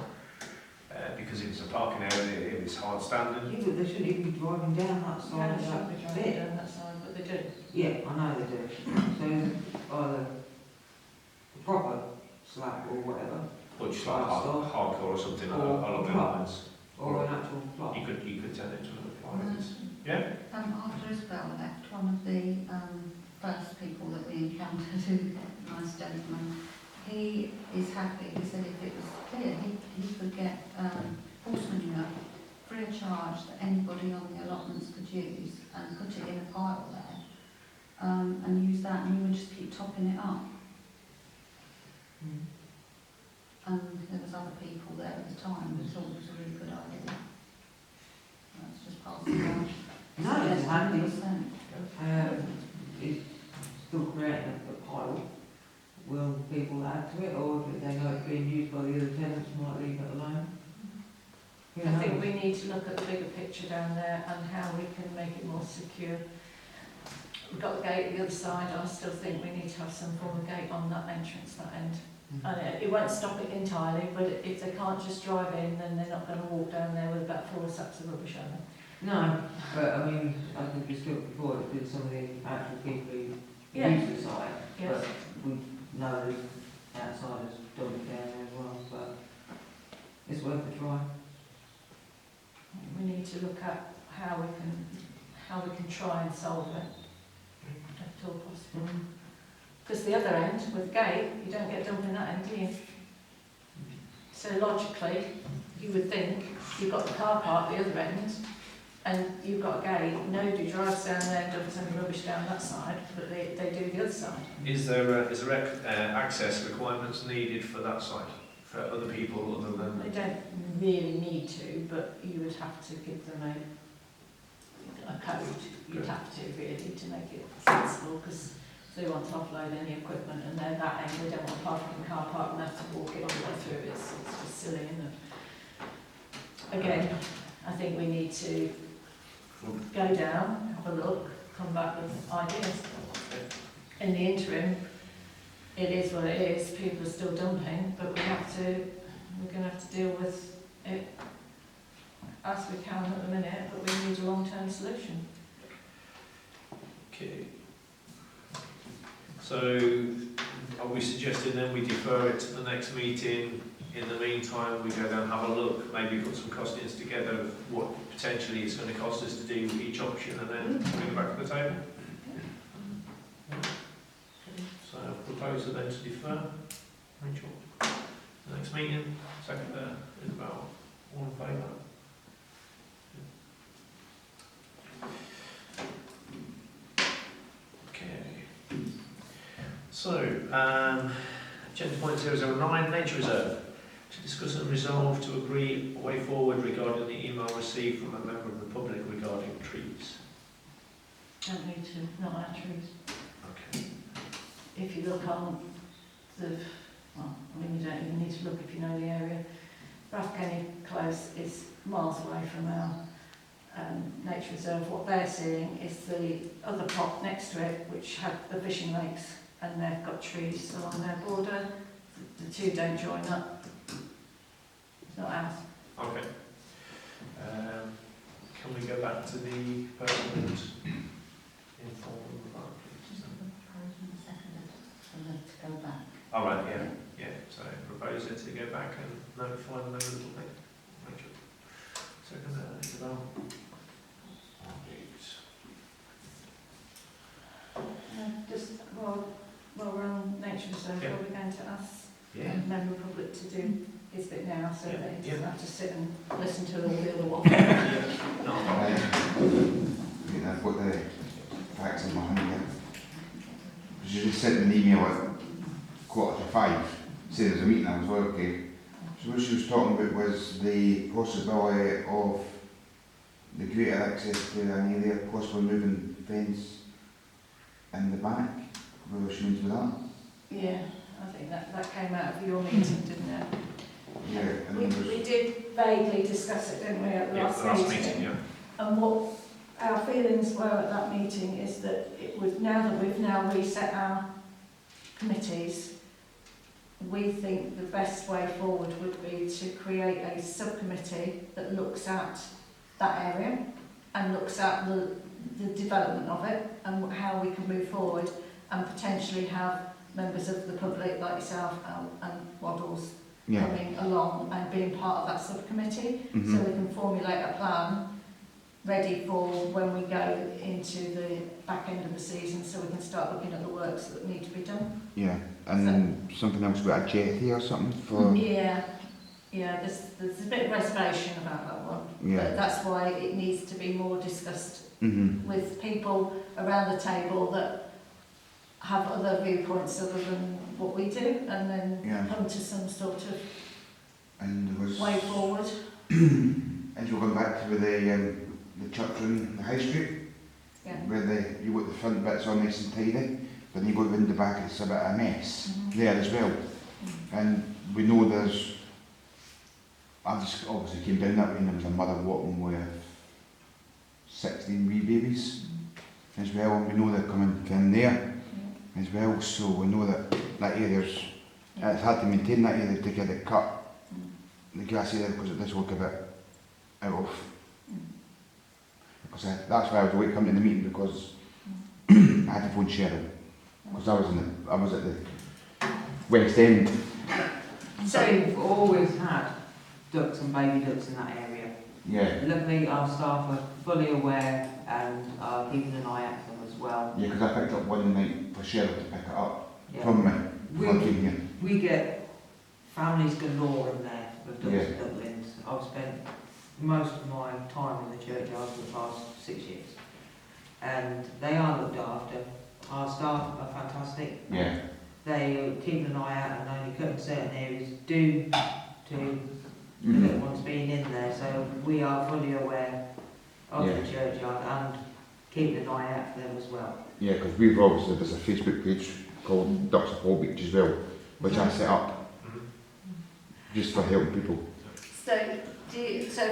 Because if it's a parking area, if it's hard standing. Yeah, but they shouldn't even be driving down that Yeah, side they of should be that driving bit. down that side, but they do. Yeah, I know they do. So, either the proper slab or whatever, Which like hardcore or something Or along the plot. lines. or an actual plot. You could turn it into an appliance. Yeah? After Isabel left, one of the first people that we encountered, who nice gentleman, he is happy. He said if it was clear, he could get horse manure free of charge that anybody on the allotments could use and put it in a pile there and use that, and you would just keep topping it up. Mm. And there was other people there at the time who thought it was a really good idea. That's just part of the No, it's handy. 100%. It's still creating a pile. Will people add to it, or if they know it's being used by the other tenants, might leave it alone? Who I think knows? we need to look at the bigger picture down there and how we can make it more secure. We've got the gate at the other side. I still think we need to have some form of gate on that entrance, that end. And it won't stop it entirely, but if they can't just drive in, then they're not going to walk down there with about 4 sacks of rubbish on them. No, but I mean, I think we spoke before, it did some of the actual people who Yeah. use the site, Yes. but we know that outsiders dump it down there as well, but it's worth a try. We need to look at how we can try and solve it, if at all possible. Because the other end, with the gate, you don't get dumping that end, do you? So logically, you would think you've got the car park at the other end, and you've got a gate, nobody drives down there and dumps any rubbish down that side, but they do the other side. Is there access requirements needed for that site? For other people other than... They don't really need to, but you would have to give them a code. You'd have to really to make it sensible, because they want to offload any equipment and they're that end, they don't want to park in the car park and have to walk it all the way through. It's just silly, isn't it? Again, I think we need to go down, have a look, come back with ideas. In the interim, it is what it is. People are still dumping, but we're going to have to deal with it as we can at the minute, but we need a long-term solution. Okay. So, are we suggesting then we defer it to the next meeting? In the meantime, we go down, have a look, maybe put some costings together of what potentially it's going to cost us to do each option, and then bring it back to the table? So, proposal then to defer. Rachel, the next meeting, second Isabel, all in favour? Okay. So, agenda point 009, nature reserve. To discuss and resolve to agree a way forward regarding the email received from a member of the public regarding trees. Don't need to, not our trees. Okay. If you look on the, well, I mean, you don't even need to look if you know the area. Rathkenny Close is miles away from our nature reserve. What they're seeing is the other plot next to it, which had the fishing lakes, and they've got trees along their border. The two don't join up. It's not ours. Okay. Can we go back to the person that informed about Just put the proposal and seconded for them to go back. All right, yeah. So propose it to go back and notify the member of the public. Rachel. Second, Isabel. Just while we're on nature reserve, Yeah. are we going to ask Yeah. the member of the public to do his bit now, so Yeah. that he doesn't have to sit and listen to all the other one? No, think I've got the facts in my hand here. She just sent an email at 4:45, saying there's a meeting. I was like, okay. So what she was talking about was the possibility of the greater access to an area, possibly moving fence in the back. What she means with that? Yeah, I think that came out of your meeting, didn't it? Yeah, and there was, We did vaguely discuss it, didn't we, at the Yeah, last the last meeting? meeting, yeah. And what our feelings were at that meeting is that it was, now that we've now reset our committees, we think the best way forward would be to create a subcommittee that looks at that area and looks at the development of it and how we can move forward, and potentially have members of the public like yourself and Waddles yeah. coming along and being part of that subcommittee, so Mhm. we can formulate a plan ready for when we go into the back end of the season, so we can start looking at the works that need to be done. Yeah, and then something else about a jetty or something for. Yeah, there's a bit of reservation about that one, Yeah. but that's why it needs to be more discussed Mhm. with people around the table that have other viewpoints other than what we do, and then Yeah. come to some sort of And there was. way forward. As we're going back to the church room, the high street, Yeah. where you got the front bits all nice and tidy, but then you go in the back, it's a bit of a mess Mhm. there as well. And we know there's. I just obviously came down that way and there was a mother walking with 16 wee babies as well, and we know they're coming in there as well, so we know that area's, it's hard to maintain that area to get it cut, the grass area, because it does look a bit out of, because that's why I was away coming to the meeting, because I had to phone Cheryl, because I was at the West End. So we've always had ducks and baby ducks in that area. Yeah, Luckily, our staff are fully aware and are keeping an eye out for them as well. yeah, because I picked up one night for Cheryl to pick it up Yeah. from me, We- before I came here. We get families galore in there with ducks Yeah. and ducklings. I've spent most of my time in the churchyard for the past 6 years. And they are looked after. Our staff are fantastic. Yeah, They are keeping an eye out and only cutting certain areas due to the Mhm. little ones being in there. So we are fully aware of Yeah. the churchyard and keeping an eye out for them as well. yeah, because we've obviously, there's a Facebook page called Ducks of Hall Beach as well, which I set up just for helping people. So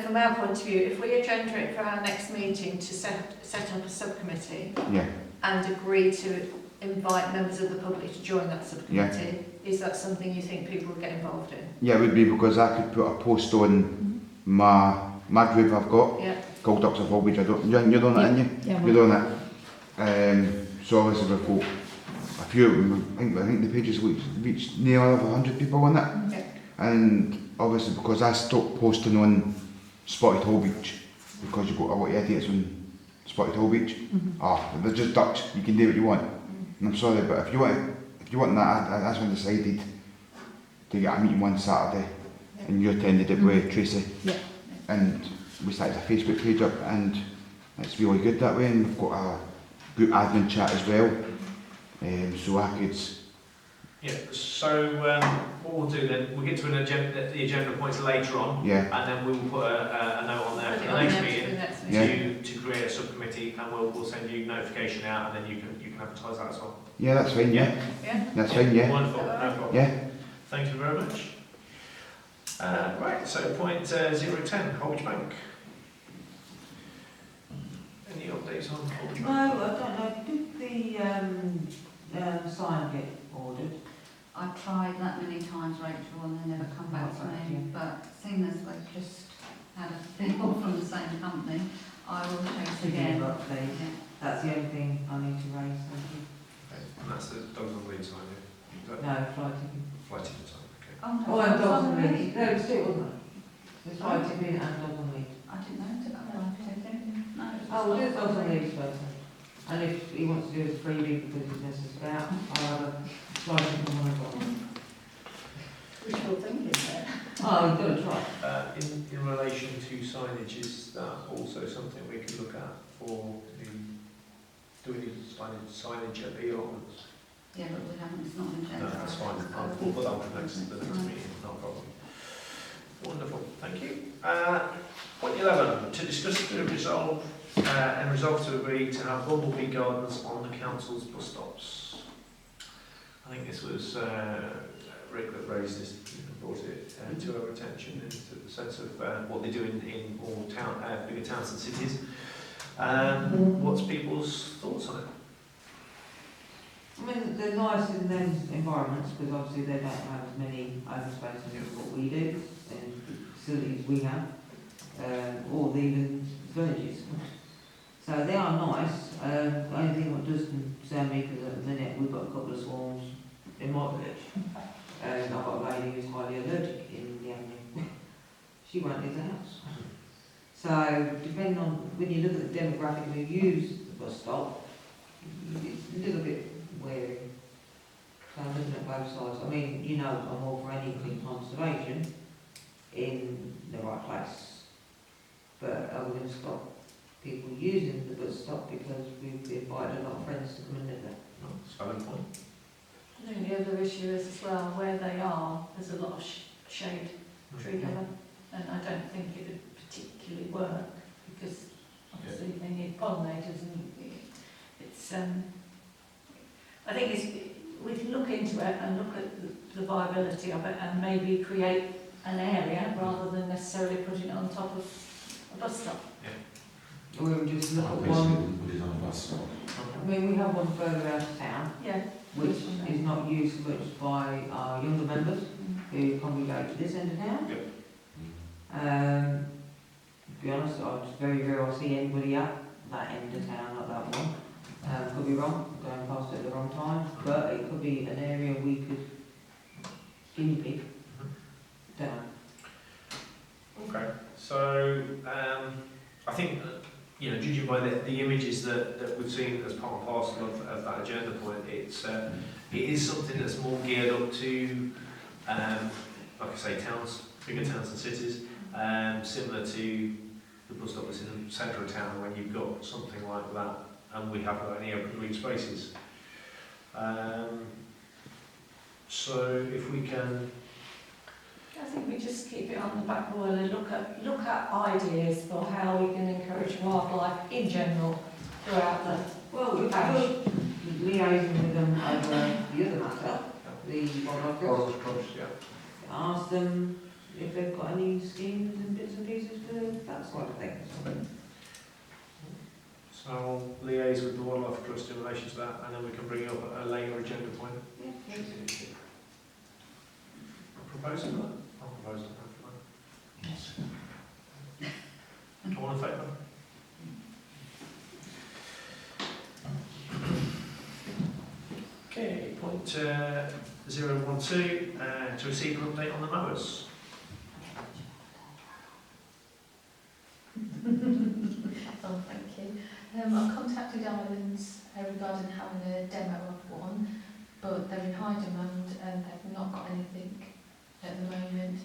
from our point of view, if we agenda it for our next meeting to set up a subcommittee Yeah, and agree to invite members of the public to join that subcommittee, is that something you think people would get involved in? yeah, it would be, because I could put a post on my group I've got Yeah. called Ducks of Hall Beach. You're doing that, aren't you? Yeah. You're doing that. So obviously we've got a few of them. I think the pages reached near over 100 people on it. Okay. And obviously because I stopped posting on Spotted Hall Beach, because you've got a lot of idiots on Spotted Hall Beach. They're just ducks, you can do what you want. And I'm sorry, but if you want that, that's when I decided to get a meeting one Saturday, and you attended it with Tracy. Yeah. And we started a Facebook page up, and it's really good that way, and we've got a group admin chat as well, so I could. Yeah, so what we'll do then, we'll get to the agenda points later on, Yeah, and then we will put a note on there for the next meeting to create a subcommittee, and we'll send you notification out, and then you can advertise that as well. yeah, that's fine, yeah. Yeah. That's fine, yeah. Wonderful, no problem. Yeah. Thank you very much. Right, so point 010, Holwich Bank. Any updates on Holwich No, Bank? I don't know. Did the sign get ordered? I've tried that many times, Rachel, and they never come back to me, but seeing as they've just had a people from the same company, I will chase again. Up, please. Yeah. That's the only thing I need to raise. Thank you. Okay, and that's the dogs on lead sign, yeah? Is that No, flight ticket. flight ticket sign? Okay. Oh, and dogs on lead. No, it's still wasn't it? There's flight ticket and dogs on lead. I didn't know it about that. No, it was Oh, we'll do just dogs on on lead first. And if he wants to do his freebie because he's missed us out, I'll have a flight ticket on my phone. Wishful thinking there. I Oh, you've got to try. In relation to signage, is that also something we could look at for do we need signage at the allotments? Yeah, but we haven't, it's not an agenda. No, that's fine. We'll put that on for the next meeting, not a problem. Wonderful, thank you. Point 11, to discuss the resolve and resolve to agree to have bumblebee gardens on the council's bus stops. I think this was Rick that raised this and brought it to our attention in the sense of what they do in all bigger towns and cities. What's people's thoughts on it? I mean, they're nice in them environments because obviously they don't have as many open spaces as what we do and facilities we have, or even villages. So they are nice. The only thing that does concern me, because at the minute we've got a couple of swarms in my village, and I've got a lady who's highly allergic in the avenue. She won't leave the house. So depending on, when you look at the demographic who use the bus stop, it's a little bit wary. So I'm looking at both sides. I mean, you know, I'm all for anything conservation in the right place. But are we going to stop people using the bus stop because we've invited a lot of friends to come and live there? No, it's a valid point. I think the other issue is as well, where they are, there's a lot of shade, tree cover, and I don't think it would particularly work because obviously they need pollinators and it's, I think we can look into it and look at the viability of it and maybe create an area rather than necessarily putting it on top of a bus stop. Or we would just look at Basically, one. put it on a bus stop. I mean, we have one further out of town, Yeah. which is not used much by our younger members who congregate to this end of town. To be honest, it's very rare I see anybody at that end of town like that one. Could be wrong, going past it at the wrong time, but it could be an area we could guinea pig down. Okay, so I think judging by the images that we've seen as part and parcel of that agenda point, it is something that's more geared up to, like I say, bigger towns and cities, similar to the bus stop that's in the centre of town when you've got something like that, and we haven't got any open green spaces. So if we can. I think we just keep it on the back boil and look at ideas for how we can encourage wildlife in general throughout the Well, if parish. we're liaising with them over the other matter, the wildlife trust, Trust, yeah. ask them if they've got any schemes and bits and pieces for that sort of thing. So I'll liaise with the Wildlife Trust in relation to that, and then we can bring up a later agenda point. Yeah, Proposal for that? I'll propose that. Yes. All in favour? Okay, point 012, to receive an update on the mowers. Oh, thank you. I've contacted Islands regarding having a demo of one, but they're in high demand and they've not got anything at the moment.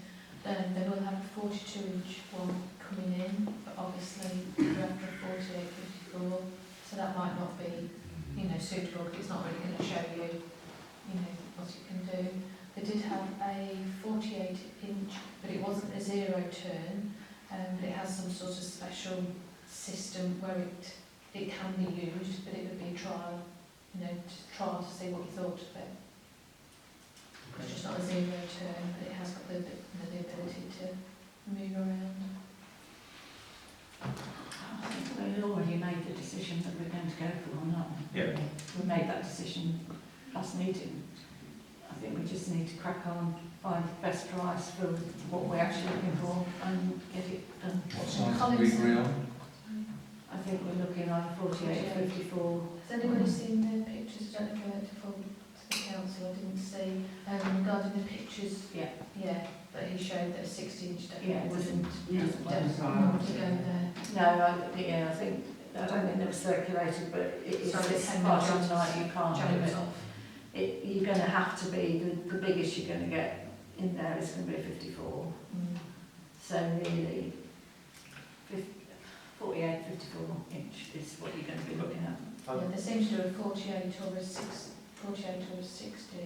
They will have a 42-inch one coming in, but obviously we're after a 48-54, so that might not be, suitable because it's not really going to show you, what you can do. They did have a 48-inch, but it wasn't a zero turn, but it has some sort of special system where it can be used, but it would be a trial, to see what you thought of it. It's just not a zero turn, but it has got the ability to move around. I think we already made the decision that we're going to go for one, aren't we? Yeah. We made that decision last meeting. I think we just need to crack on, find the best price for what we're actually looking for and get it done. What size do we agree on? I think we're looking like 48, 54. Has anybody seen the pictures? I don't know if I went to the council, I didn't see. Regarding the pictures, yeah, but he showed that a 60-inch definitely wouldn't want to go there. No, I don't think they were circulated, but it's So it's quite on night, you can't do Jumps it. off. You're going to have to be, the biggest you're going to get in there is going to be a 54. So really, 48, 54 inch is what you're going to be looking at. Yeah, there seems to be a 48 or a 60.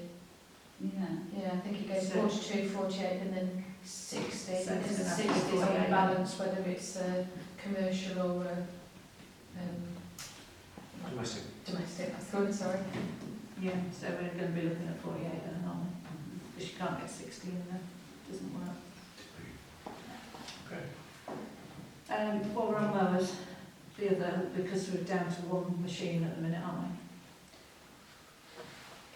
Yeah. Yeah, I think it goes So- 42, 48 and then 60. So Because it's the gonna 60 have to is on be the balance, whether it's commercial or Domestic. domestic. That's good, sorry. Yeah, so we're going to be looking at 48 then, aren't we? Because you can't get 60 in there, doesn't work. Okay. While we're on mowers, the other, because we're down to one machine at the minute, aren't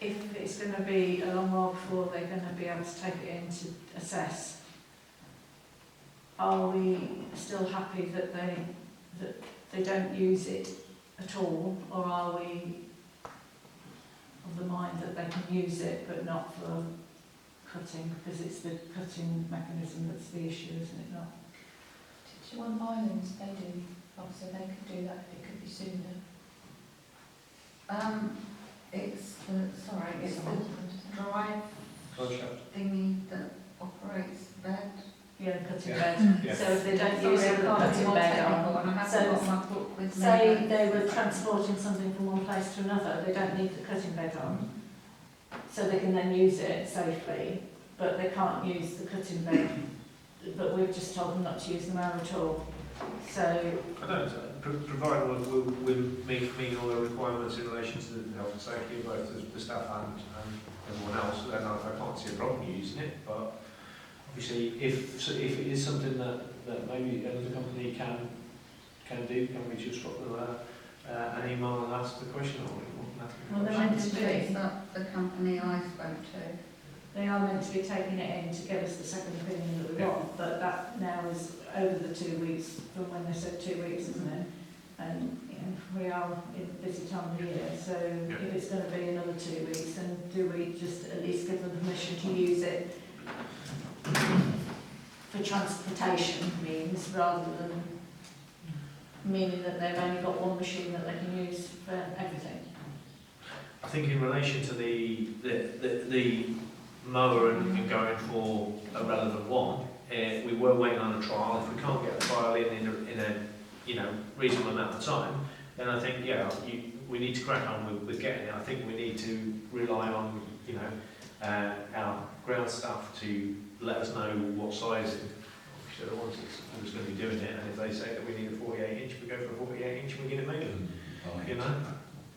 we? If it's going to be a long while before they're going to be able to take it in to assess, are we still happy that they don't use it at all, or are we of the mind that they can use it but not for cutting, because it's the cutting mechanism that's the issue, isn't it not? Do you want islands? They do. Obviously, they could do that, but it could be sooner. It's the drive thingy that operates the bed. Yeah, cutting Yeah. bed. Yeah. So if they don't use it, they're cutting bed on. I So haven't got my book with me. Say they were transporting something from one place to another, they don't need the cutting bed on, so they can then use it safely, but they can't use the cutting bed. But we've just told them not to use the mower at all. So I don't, provided we're meeting all the requirements in relation to the health and safety of both the staff and everyone else, then I can't see a problem using it, but obviously if it is something that maybe another company can do, can we just drop them an email and ask the question, or we want to ask the Well, they're question? meant to be. It's not the company I spoke to. they are meant to be taking it in to give us the second opinion that we want, but that now is over the 2 weeks from when they said 2 weeks, isn't it? And you know, we are in a busy time of year, so if it's going to be another 2 weeks, then do we just at least give them permission to use it for transportation means, rather than meaning that they've only got one machine that they can use for everything? I think in relation to the mower and going for a relevant one, we were waiting on a trial. If we can't get a trial in a reasonable amount of time, then I think we need to crack on with getting it. I think we need to rely on our ground staff to let us know what size they're the ones who's going to be doing it, and if they say that we need a 48 inch, we go for a 48 inch and we get it made.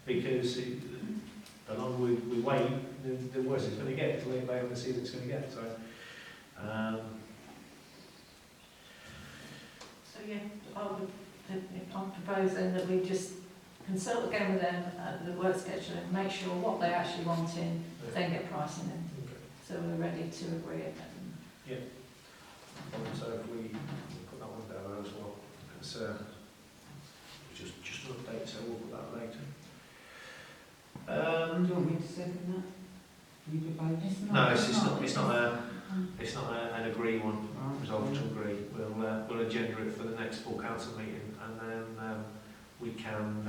Because the longer we wait, the worse it's going to get, the later they see that it's going to get. So yeah, I'm proposing that we just consult again with them at the work schedule and make sure what they actually want in, then get pricing in. okay. So we're ready to agree it. So if we put that one down as well, it's just an update, so we'll put that later. Do you want me to second that? You propose? It's not an agree one. Resolve to agree. We'll agenda it for the next full council meeting, and then we can.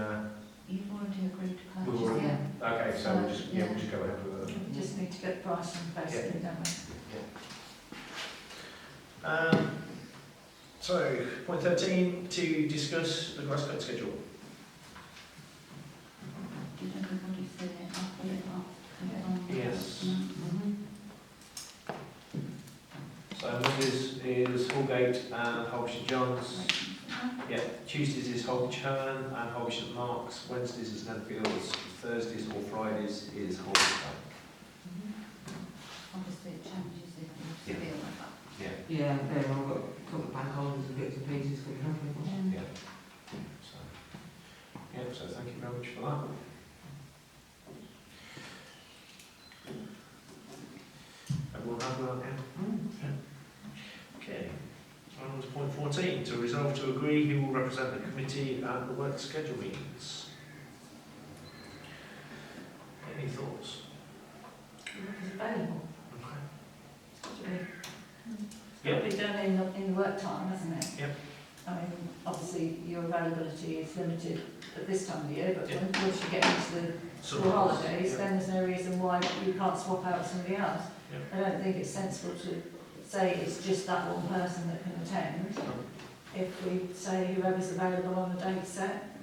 You've already agreed to We've purchase already- it. Okay, so we'll just go ahead with it. We just need to get pricing basically, don't we? So, point 13, to discuss the grass code schedule. Did everybody see it? I'll put it up. Yes. Mm-hmm. So Mondays is Hallgate and Holby St John's. Yeah, Tuesdays is Holby Herne and Holby St Mark's. Wednesdays is Nedfields. Thursdays or Fridays is Holby. Obviously it changes if you Yeah. feel like that. Yeah, I've got a couple of bank holidays and bits and pieces coming up. Yeah. So thank you very much for that. Everyone happy with that? Okay. On to point 14, to resolve to agree who will represent the committee at the work schedule meetings. Any thoughts? It's available. Okay. It's got to be. Yeah. It's got to be done in work time, hasn't it? Yep. I mean, obviously your availability is limited at this time of year, but Yeah. once you get into the school holidays, then there's no reason why you can't swap out somebody else. Yeah. I don't think it's sensible to say it's just that one person that can attend, if we say whoever's available on the date set,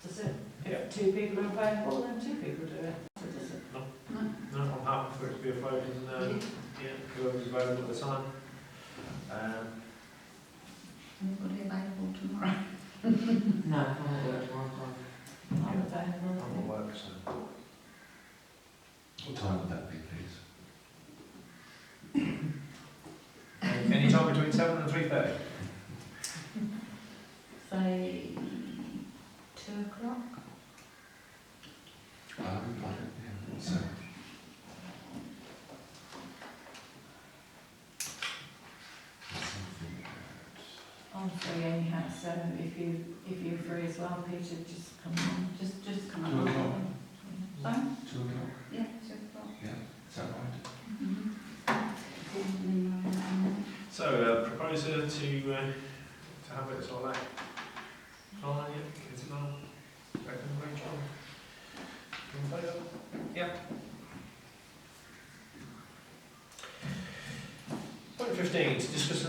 does it? If 2 people are available, then 2 people do it. So does it? No, I'm happy for it to be a floating, whoever's available at the time. Anybody available tomorrow? No, I won't work tomorrow. I'm available. I'm at work, so. What time would that be, please? Any time between 7 and 3:30? Say 2 o'clock? So, I'm free anyhow, so if you're free as well, Peter, just come on. Just come 2 along. o'clock? Sorry? 2 o'clock? Yeah, 2 o'clock. Is that right? So, proposer to have it sort of like, is it on? Second, Rachel? In favour? Yeah. Point 15, to discuss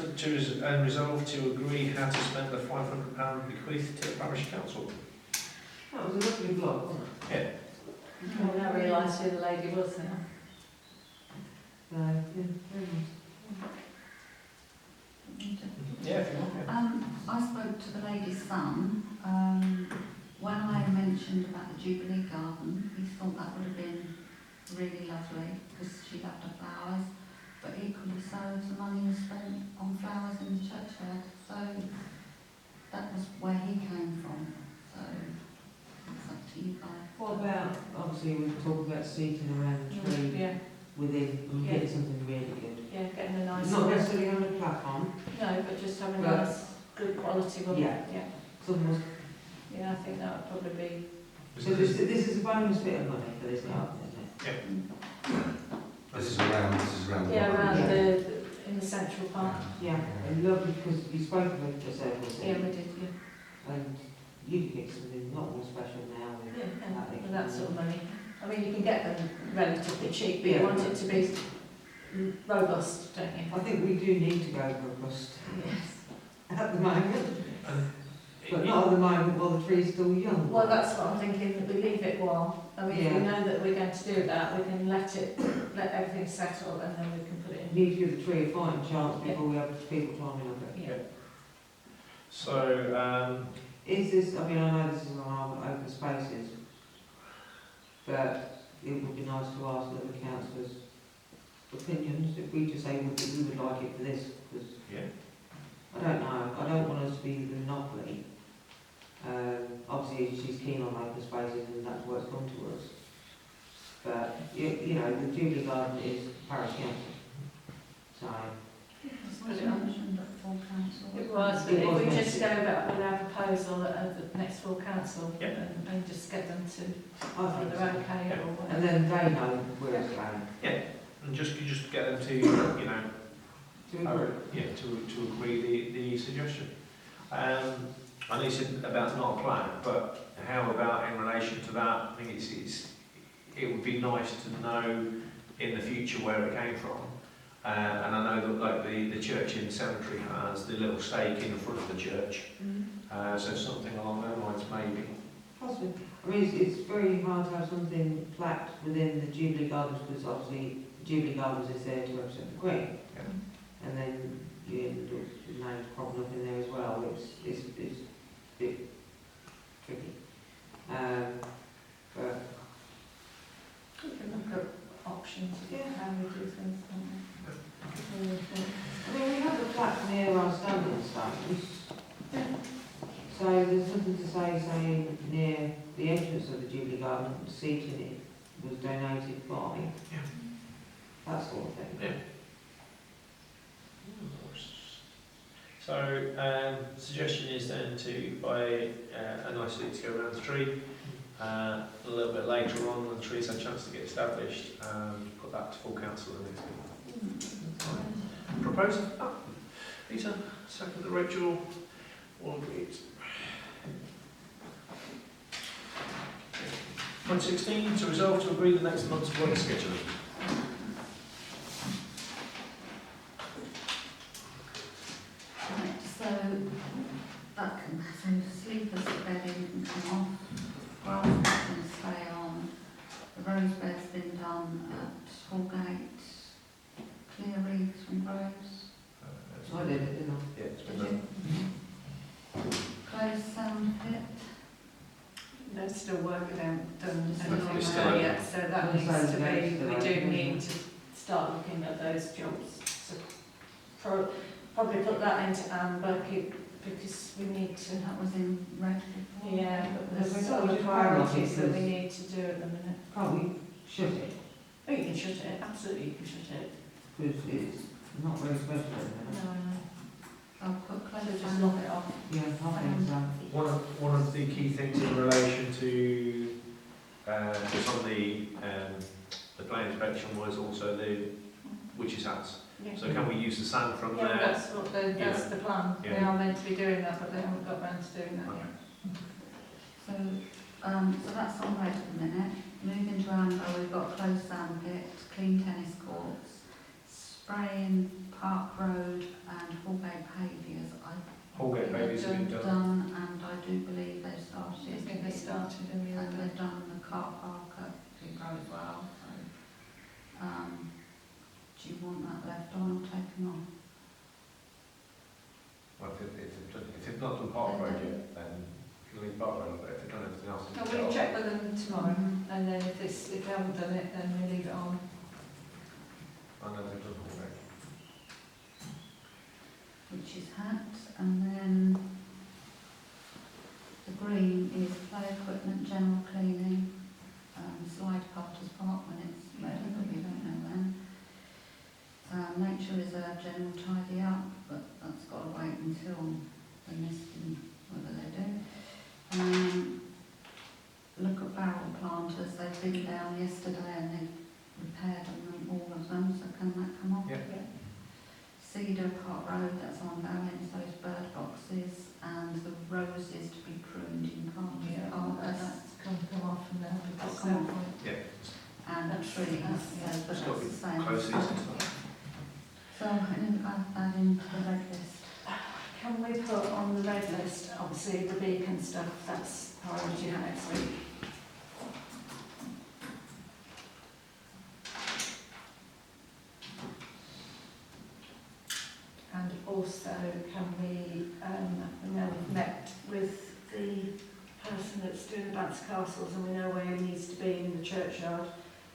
and resolve to agree how to spend the £500 bequeathed to the parish council. That was a lovely blog, wasn't it? Yeah. I now realise who the lady was now. Yeah, very nice. Yeah, if you want. Yeah. I spoke to the lady's son. When I mentioned about the Jubilee Garden, he thought that would have been really lovely because she loved her flowers. But equally so, the money was spent on flowers in the churchyard. So that was where he came from. So it's up to you guys. What about, obviously, we talk about seating around the tree Yeah, within and Yeah. getting something really good. yeah, getting a nice. Not necessarily having a plaque on, No, but just having a But- nice, good quality one. Yeah. Yeah, some was, yeah, I think that would probably be. so this is a bonus bit of money for this garden, isn't it? This is around the Yeah, around Yeah. in the central park. Yeah, and lovely because you spoke of it for several Yeah, we did, and you can get something a lot more special now. with yeah, that and big with that sort of money. money. I mean, you can get them relatively cheap, but Yeah. you want it to be robust, don't you? I think we do need to go robust Yes. at the moment, but It- not at the moment while the tree's still young. Well, that's what I'm thinking, that we leave it while, I mean, if we Yeah. know that we're going to do that, we can let everything settle and then we can put it in. Need to give the tree a fighting chance before we have people climbing up it. Yeah. So, Is this, I mean, I know this is on our open spaces, but it would be nice to ask other councillors' opinions, if we just say we would like it for this, because yeah. I don't know, I don't want us to be the monopoly. Obviously, she's keen on open spaces and that's what's come to us. But, you know, the Jubilee Garden is parish council. So, It was mentioned at full council. It was, but It if was we meant just to. go about with our proposal at the next full council Yeah. and just get them to, I think either so. okay Yeah. or whatever. And then they know where it's going. And just get them to, you know, Do we agree? to agree the suggestion. I know you said about not a plan, but how about in relation to that? I think it would be nice to know in the future where it came from. And I know that like the church in the cemetery has the little stake in front of the church. So something along those lines maybe. Possibly. I mean, it's very hard to have something plaqued within the Jubilee Gardens because obviously Jubilee Gardens is there to represent the Queen. Yeah. And then you end up with names cropping up in there as well. It's a bit tricky. But We can look at options, how we do things. I mean, we have the plaque near our standing stones. So there's nothing to say saying near the entrance of the Jubilee Garden, the seat in it was donated by. Yeah. That sort of thing. Yeah. So, suggestion is then to buy a nice seat to go around the tree. A little bit later on, when the tree's had a chance to get established, put that to full council the next meeting. Proposal? Peter, second to Rachel. All agreed. Point 16, to resolve to agree the next month's work schedule. still work done It's anything still there open. yet, so that It's needs to still be, open, we do isn't need it? to start looking at those jobs. So probably put that into amber, because we need to, That was in red before. yeah, but There's there's so other much priorities that we priorities. need to do at the minute. Can't we shut it? Oh, you can shut it, absolutely you can shut it. Because it's not very special at the No, minute. I'll put So close just and lock it off. Yeah, I think so. One of the key things in relation to just on the plan inspection was also the witches' hats. Yeah. So can we use the sand from Yeah, there? that's the plan. They Yeah. are meant to be doing that, but they haven't got round to doing that yet. so that's on red at the minute. Moving to amber, we've got closed sandpit, clean tennis courts, spraying Park Road and Hallgate paviours. Hallgate babies have been done. And I do believe they've started. I think they started in the And other. they've done the car park at Big Road as well, so, do you want that left on or taken off? Well, if they've not done Park Road yet, then we can leave Park Road, but if they've done everything else, No, we'll check with them tomorrow, and then if they haven't done it, then we leave it on. I know they've done Hallgate. Which is hat, and then the green is play equipment, general cleaning, slide Carter's Park when it's ready, but we don't know when. Nature reserve, general tidy up, but that's got to wait until the mist and whether they do. Look at barrel planters, they've been down yesterday and they've repaired them, all of them, so can that come off? Yeah. Cedar Park Road, that's on balance, those bird boxes, and the roses to be pruned in Carter's Park. That's come off from there. That's come off. Yeah. And the trees, yeah, but It's got to that's be the same. close season stuff. So, add that into the red list. Can we put on the red list, obviously the beacon stuff, that's priority next week. And also, can we, now we've met with the person that's doing the bouncy castles and we know where he needs to be in the churchyard,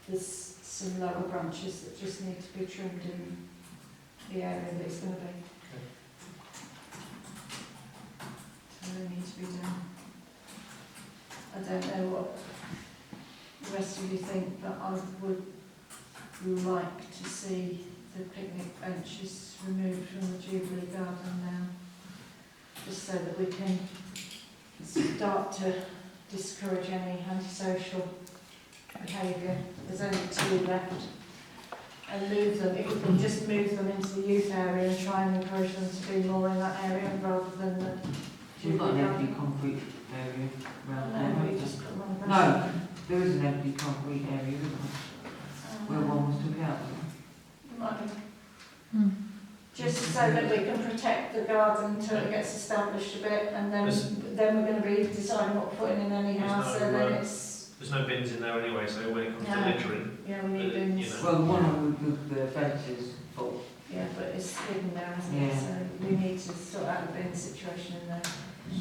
there's some lower branches that just need to be trimmed in the area that it's going to be. So they need to be done. I don't know what the rest of you think, but I would like to see the picnic benches removed from the Jubilee Garden now, just so that we can start to discourage any antisocial behaviour. There's only 2 left, and move them. If we can just move them into the youth area and try and encourage them to be more in that area rather than the We've got Jubilee an empty Garden. concrete area around No, there. we just put them on the No, grass. there is an empty concrete area, isn't there? Where one was took out. Might be. Just so that we can protect the garden until it gets established a bit, and then we're going to be deciding what we're putting in anyhow. There's So no, then it's There's no bins in there anyway, so when it comes to No. littering, yeah, we need you bins. know. Well, one of the fence is full. Yeah, but it's hidden there, isn't it? Yeah. So we need to sort out the bin situation in there.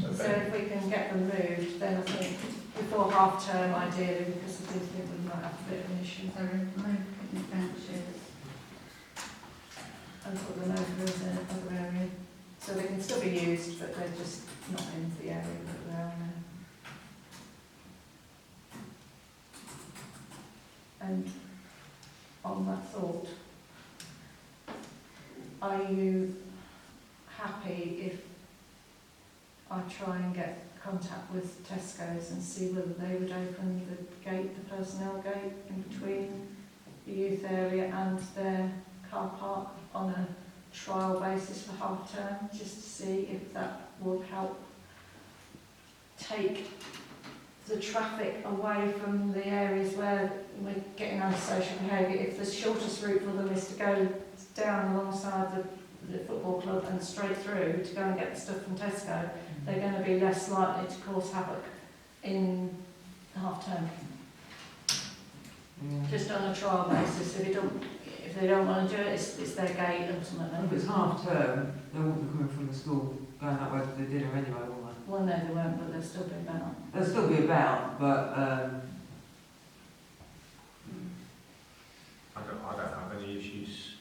So So if we can get them moved, then I think before half term ideally, because I do think we might have a bit of an issue. So remove picnic benches. And put them over in the other area. So they can still be used, but they're just not in the area that they're in now. And on that thought, are you happy if I try and get contact with Tesco's and see whether they would open the gate, the personnel gate in between the youth area and their car park on a trial basis for half term, just to see if that would help take the traffic away from the areas where we're getting antisocial behaviour. If the shortest route for them is to go down alongside the football club and straight through to go and get the stuff from Tesco, they're going to be less likely to cause havoc in half term. Yeah. Just on a trial basis. If they don't want to do it, it's their gate ultimately. If it's half term, they won't be coming from the school going that way for the dinner anyway, won't they? Well, no, they won't, but they'll still be about. They'll still be about, but I don't have any issues.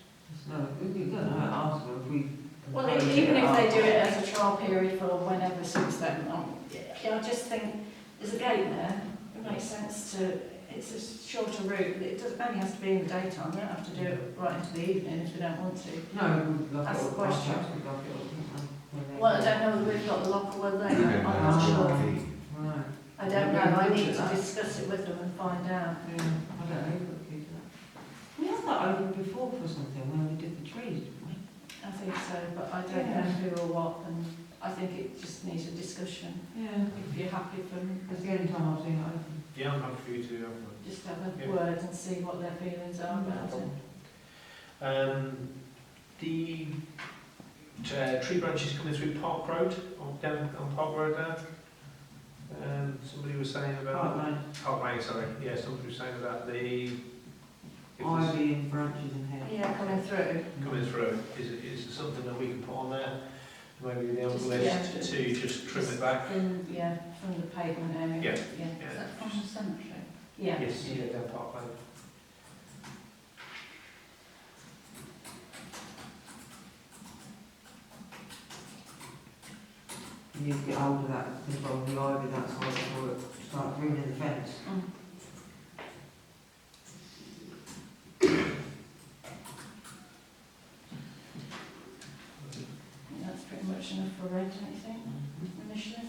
no, we don't know how to ask them if we. Well, even if they do it as a trial period for whenever suits them, I just think there's a gate there. It makes sense to. It's a shorter route. It doesn't only has to be in the daytime. We don't have to do it right into the evening if we don't want to. No, That's the question. Well, Well, I don't know whether we've got the locker whether they Yeah, I'm not sure. Right. I don't know. I need to discuss it with them and find out. Yeah, I don't know. We've got the key to that. We had that open before for something when we did the trees, didn't we? I think so, but I don't know who or what, and I think it just needs a discussion. Yeah. If you're happy for That's the only time I've seen it open. Yeah, I'm happy for you to. just have a Yeah. word and see what their feelings are about it. The tree branches coming through Park Road, down on Park Road there. Somebody was saying about Park Lane, sorry. Yeah, somebody was saying about the Ivy and branches and hair. Yeah, coming through. coming through. Is it something that we can put on there? Maybe the Just, list to just trim it back. From the pavement area. Yeah. Is that from the cemetery? Yeah. Yes, yeah, down Park Lane. You need to get hold of that, people on the ivy that side before it start ruining the fence. Mm. That's pretty much enough for red, don't you think, initially?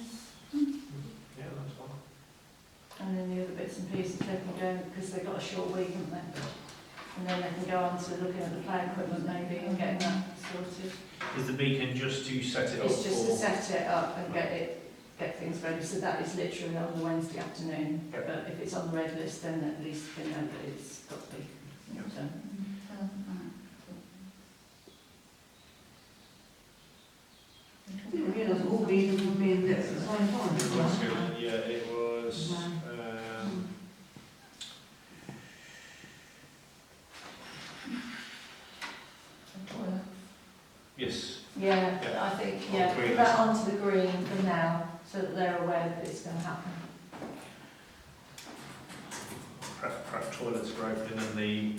Yeah, that's fine. And then the other bits and pieces they can go, because they've got a short week, haven't they? And then they can go on to looking at the play equipment maybe and getting that sorted. Is the beacon just to set it up It's just to for? set it up and get things ready. So that is literally on the Wednesday afternoon. Yep. But if it's on the red list, then at least we know that it's got to be done. I didn't realise all these were being lit at the same time. Yeah, it was. Yes. Yeah, Yeah. I think, On green. put that onto the green for now, so that they're aware that it's going to happen. Prep toilets are open and the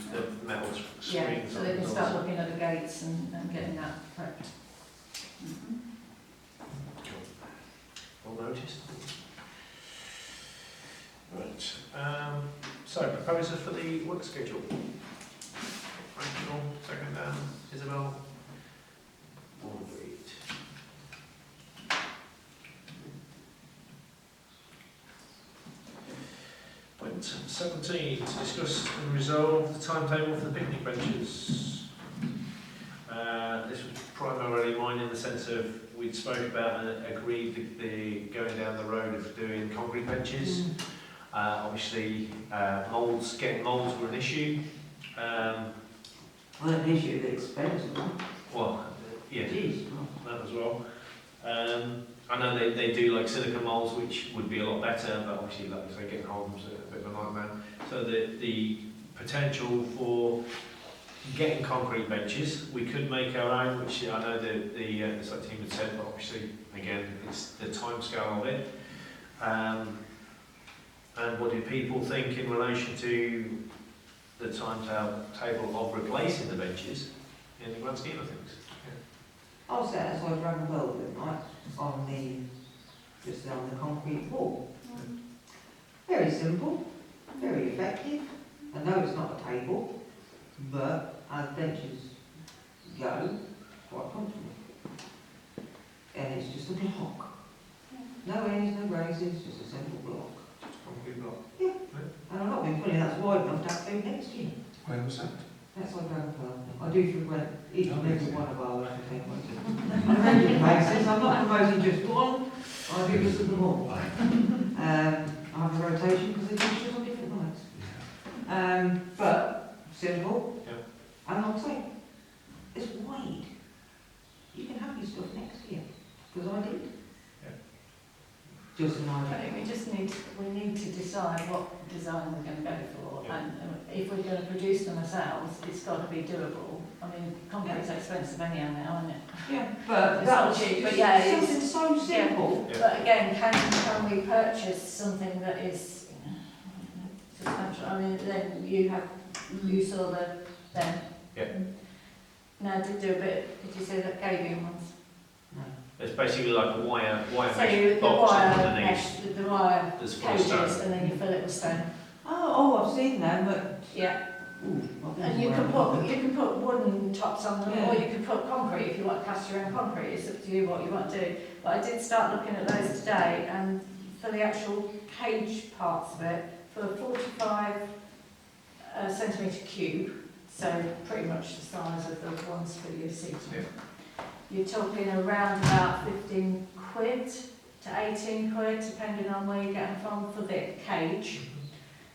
metal Yeah, screens so on they the can doors. start looking at the gates and getting that prepped. Well noticed. Right. So proposer for the work schedule. Rachel, second down. Isabel. All agreed. Point 17, to discuss and resolve the timetable for the picnic benches. This was primarily mine in the sense of we'd spoke about and agreed the going down the road of doing concrete benches. Obviously, getting moulds were an issue. Well, an issue that's expensive. Well, yeah, Jeez. that as well. I know they do like silicone moulds, which would be a lot better, but obviously, like I say, getting hold of them is a bit of a nightmare. So the potential for getting concrete benches, we could make our own, which I know the site team had said, but obviously, again, it's the time scale of it. And what do people think in relation to the timetable of replacing the benches in the grand scheme of things? I was there, so I ran the world with right on just on the concrete wall. Very simple, very effective. I know it's not a table, but as benches go, quite comfortable. And it's just a block. No ends, no braces, just a simple block. Concrete block. And I'm not being funny, that's wide enough to have food next year. Where was that? That's like Dragon Pearl. I do frequent each and every one of our entertainments. On a regular basis, I'm not promoting just one, I do this at the all. I have a rotation because they do on different nights. But simple, Yeah. and I'll say, it's wide. You can have your stuff next year, because I did. Yeah. Just an I idea. think we need to decide what design we're going to go for, and if we're going to produce them ourselves, it's got to be doable. I mean, concrete's expensive anyhow now, isn't it? Yeah, but It's that not cheap, but yeah, it's, something so simple. Yeah. but again, can we purchase something that is, you know, substantial? I mean, then you saw them. Yeah. No, I did do a bit, did you see that Gabion ones? No. It's basically like a wire So mesh the box wire underneath. mesh, the wire There's full of cages, stone. and then you fill it with stone. Oh, I've seen them, but Yeah. ooh, And you can put wooden tops on them, Yeah. or you can put concrete if you want to cast your own concrete. It's up to you what you want to do. But I did start looking at those today, and for the actual cage parts of it, for a 45 centimetre cube, so pretty much the size of the ones for your seating. Yeah. You're talking around about 15 quid to 18 quid, depending on where you get them from for the cage.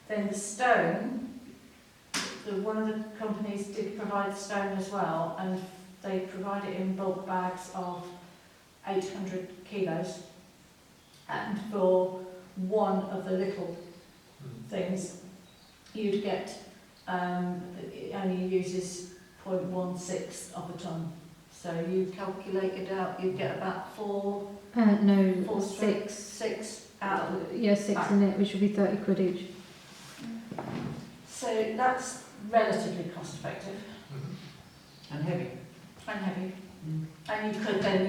Then the stone, one of the companies did provide stone as well, and they provide it in bulk bags of 800 kilos. And for one of the little things, you'd get, it only uses 0.16 of a tonne. So you calculate it out, you'd get about four, No, six, 6. out of it. Yeah, 6 in it, which would be 30 quid each. So that's relatively cost effective and heavy. and heavy. Mm. And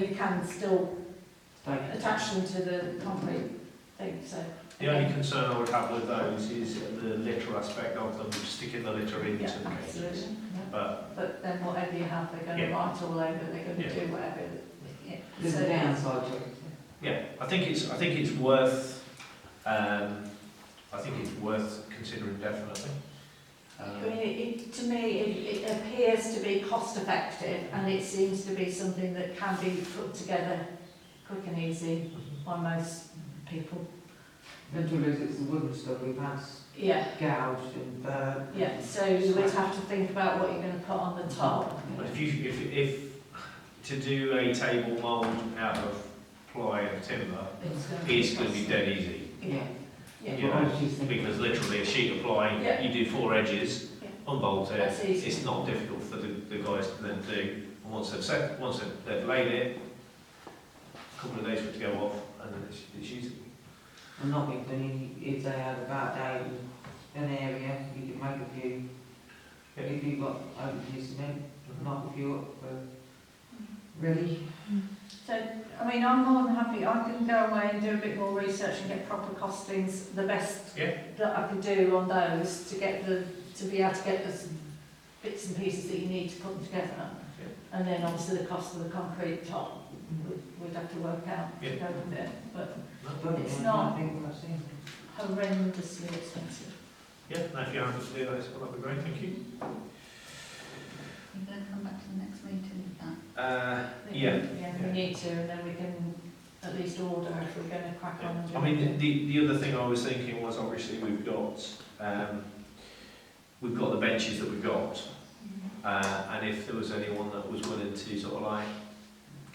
you can still Like, attach them to the concrete thing, so. The only concern I would have with those is the litter aspect of them, sticking the litter into Yeah, the cages. absolutely. Yeah. But Then whatever you have, they're going to Yeah. write all over, they're going to Yeah. do whatever. Yeah. there's a downside to it. yeah, I think it's worth considering definitely. I mean, to me, it appears to be cost effective, and it seems to be something that can be put together quick and easy by most people. The trouble is, it's the wooden stuff we've had Yeah, gouged and burnt. yeah, so you would have to think about what you're going to put on the top. But if to do a table mould out of ply and timber is going to be dead easy. Yeah, yeah. You know, because literally a sheet of ply, Yeah. you do 4 edges, Yeah. unbolt it. That's easy. It's not difficult for the guys to then do. And once they've laid it, a couple of days for it to go off, and then it's usable. And not thinking if they had a bad day in an area, you could make a few. Yeah. If you've got open cement, knock a few up for really. So, I mean, I'm more than happy, I can go away and do a bit more research and get proper costings, the best Yeah. that I can do on those to get to be able to get the bits and pieces that you need to put them together. Yeah. And then obviously the cost of the concrete top, we'd have to work out to Yeah. go with it, but But It's I not- think what I've seen. horrendously expensive. Yeah, no, if you're happy to do that, that'd be great, thank you. You're going to come back to the next meeting with that. Yeah. Yeah, we need to, and then we can at least order if we're going to crack on and do I mean, it. the other thing I was thinking was obviously we've got the benches that we've got, and if there was anyone that was willing to sort of like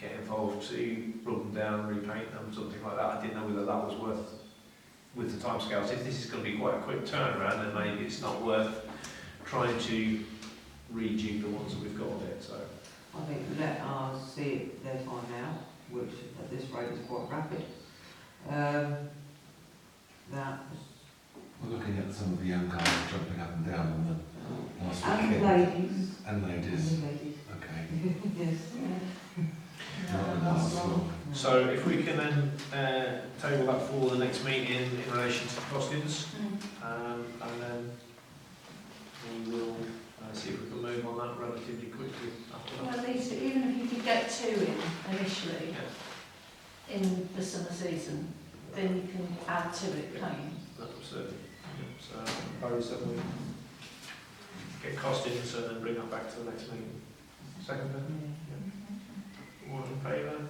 get involved to rub them down, repaint them, something like that, I didn't know whether that was worth, with the timescales, if this is going to be quite a quick turnaround, then maybe it's not worth trying to rejig the ones that we've got a bit, so. I think let ours see their time out, which at this rate is quite rapid. That We're looking at some of the young guys jumping up and down on the last and weekend. ladies. And ladies. And ladies. Okay. Yes. Not last long. So if we can then table that for the next meeting in relation to costings, and then we will see if we can move on that relatively quickly after Well, that. at least, even if you could get 2 in initially, in the summer season, then you can add to it, can't you? Absolutely. So I propose that we get costings and then bring that back to the next meeting. Second then? All in favour?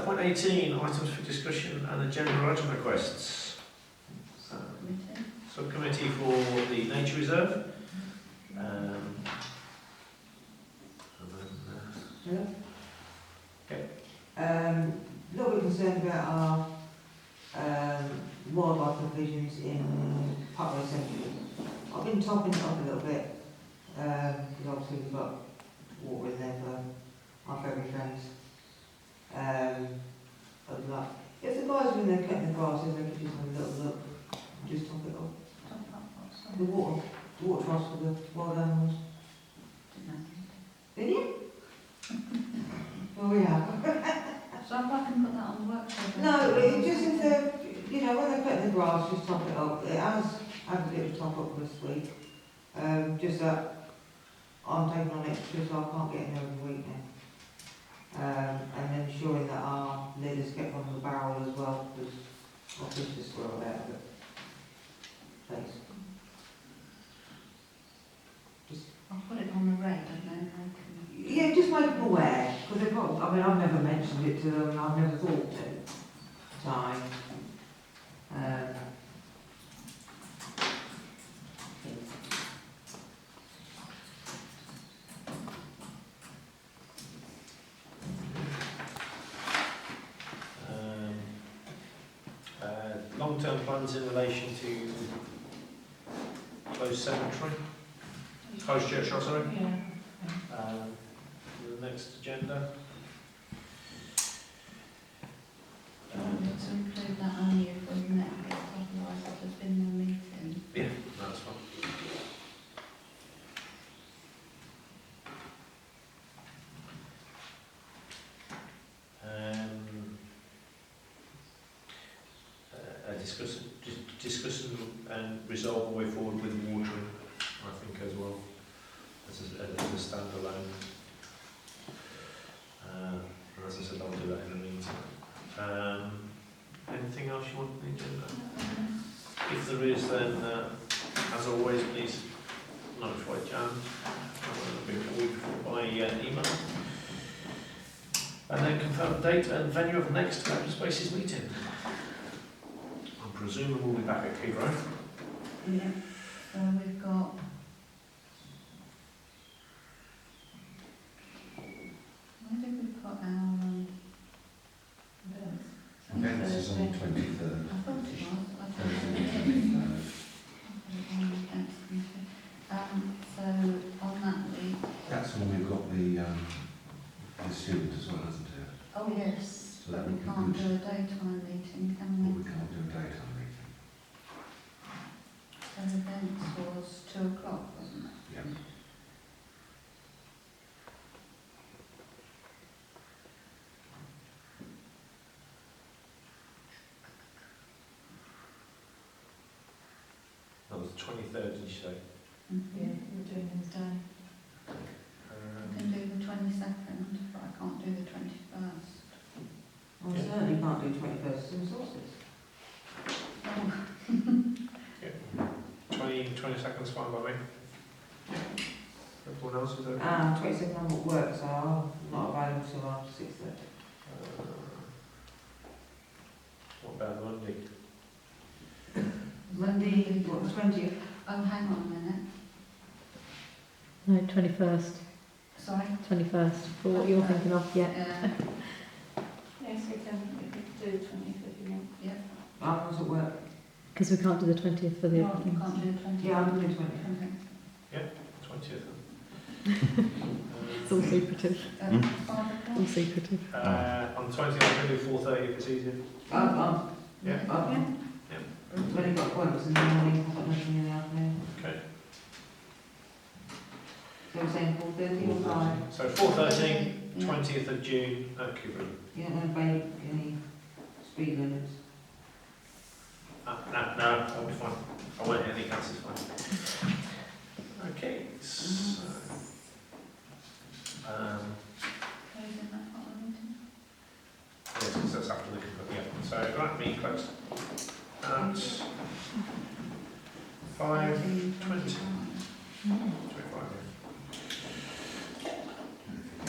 Point 18, items for discussion and agenda item requests. Subcommittee. Subcommittee for the Nature Reserve. And then, A little bit concerned about our wildlife provisions in Parkway Central. been topping it up a little bit, because obviously we've got water in there for our fairy friends. I'd like, if the guys are in there cutting the grasses, they could just have a little look, and just top it up. The water troughs for the wild animals. Did you? Well, we have. So if I can put that on the workshop. No, it just if they're, you know, when they're cutting the grass, just top it up. It has had a bit of top up this week. Just that I'm taking on extra, so I can't get in there every week now. And then ensuring that our lid is kept on the barrel as well, because I'll push the squirrel out of it. Thanks. I'll put it on the rate and then I can... Yeah, just make them aware, because they've got, I mean, I've never mentioned it to them, and I've never thought to. Time. Long-term plans in relation to closed cemetery, closed churchyard, sorry. Yeah. The next agenda. I want to include that only if we've met, otherwise there's been no meeting. Yeah, that's fine. Discuss and resolve a way forward with watering, I think, as well, as a standalone. And as I said, I'll do that in the meantime. Anything else you want on the agenda? If there is, then, as always, please notify Jan. I'll be a week before by email. And then confirm date and venue of next Open Spaces meeting. I presume we'll be back at Key Grove. Yeah, so we've got... Where did we put our... Events is on the 23rd. I thought it was. I thought it was. So on that week... That's when we've got the student as well, hasn't it? Oh yes, So that but we would be can't good. do a daytime meeting, can But we? we can't do a daytime meeting. So the events was 2 o'clock, wasn't it? Yeah. That was the 23rd, did you say? Yeah, we're doing in the day. I can do the 22nd, but I can't do the 21st. I Yeah. certainly can't do 21st resources. Oh, 22nd's fine by me. Everyone else is there? 22nd I'm at work, so I'm not available till after 6:30. What about Monday? Monday, what, the 20th? Oh, hang on a minute. No, 21st. Sorry? 21st, for what you're thinking of, yeah. Yes, we can do 25th if you want. Yeah. I was at work. Because we can't do the 20th for the No, other you things. can't do the 20th. Yeah, I'm doing 20th. Okay. 20th. It's all secretive. 5 All o'clock? secretive. On the 20th, I can do 4:30 if it's easier. I've Yeah. only got appointments in the morning, I've got nothing in the afternoon. Okay. So we're saying 4:30 or 5? So 4:30, Yeah. 20th of June at Cuba. You don't want to break any speed limits? No, that'll be fine. I won't hit any gas, it's fine. Okay, so... Closing that part of the meeting? yes, because that's after the... Yeah, so that meeting closed at 5:20.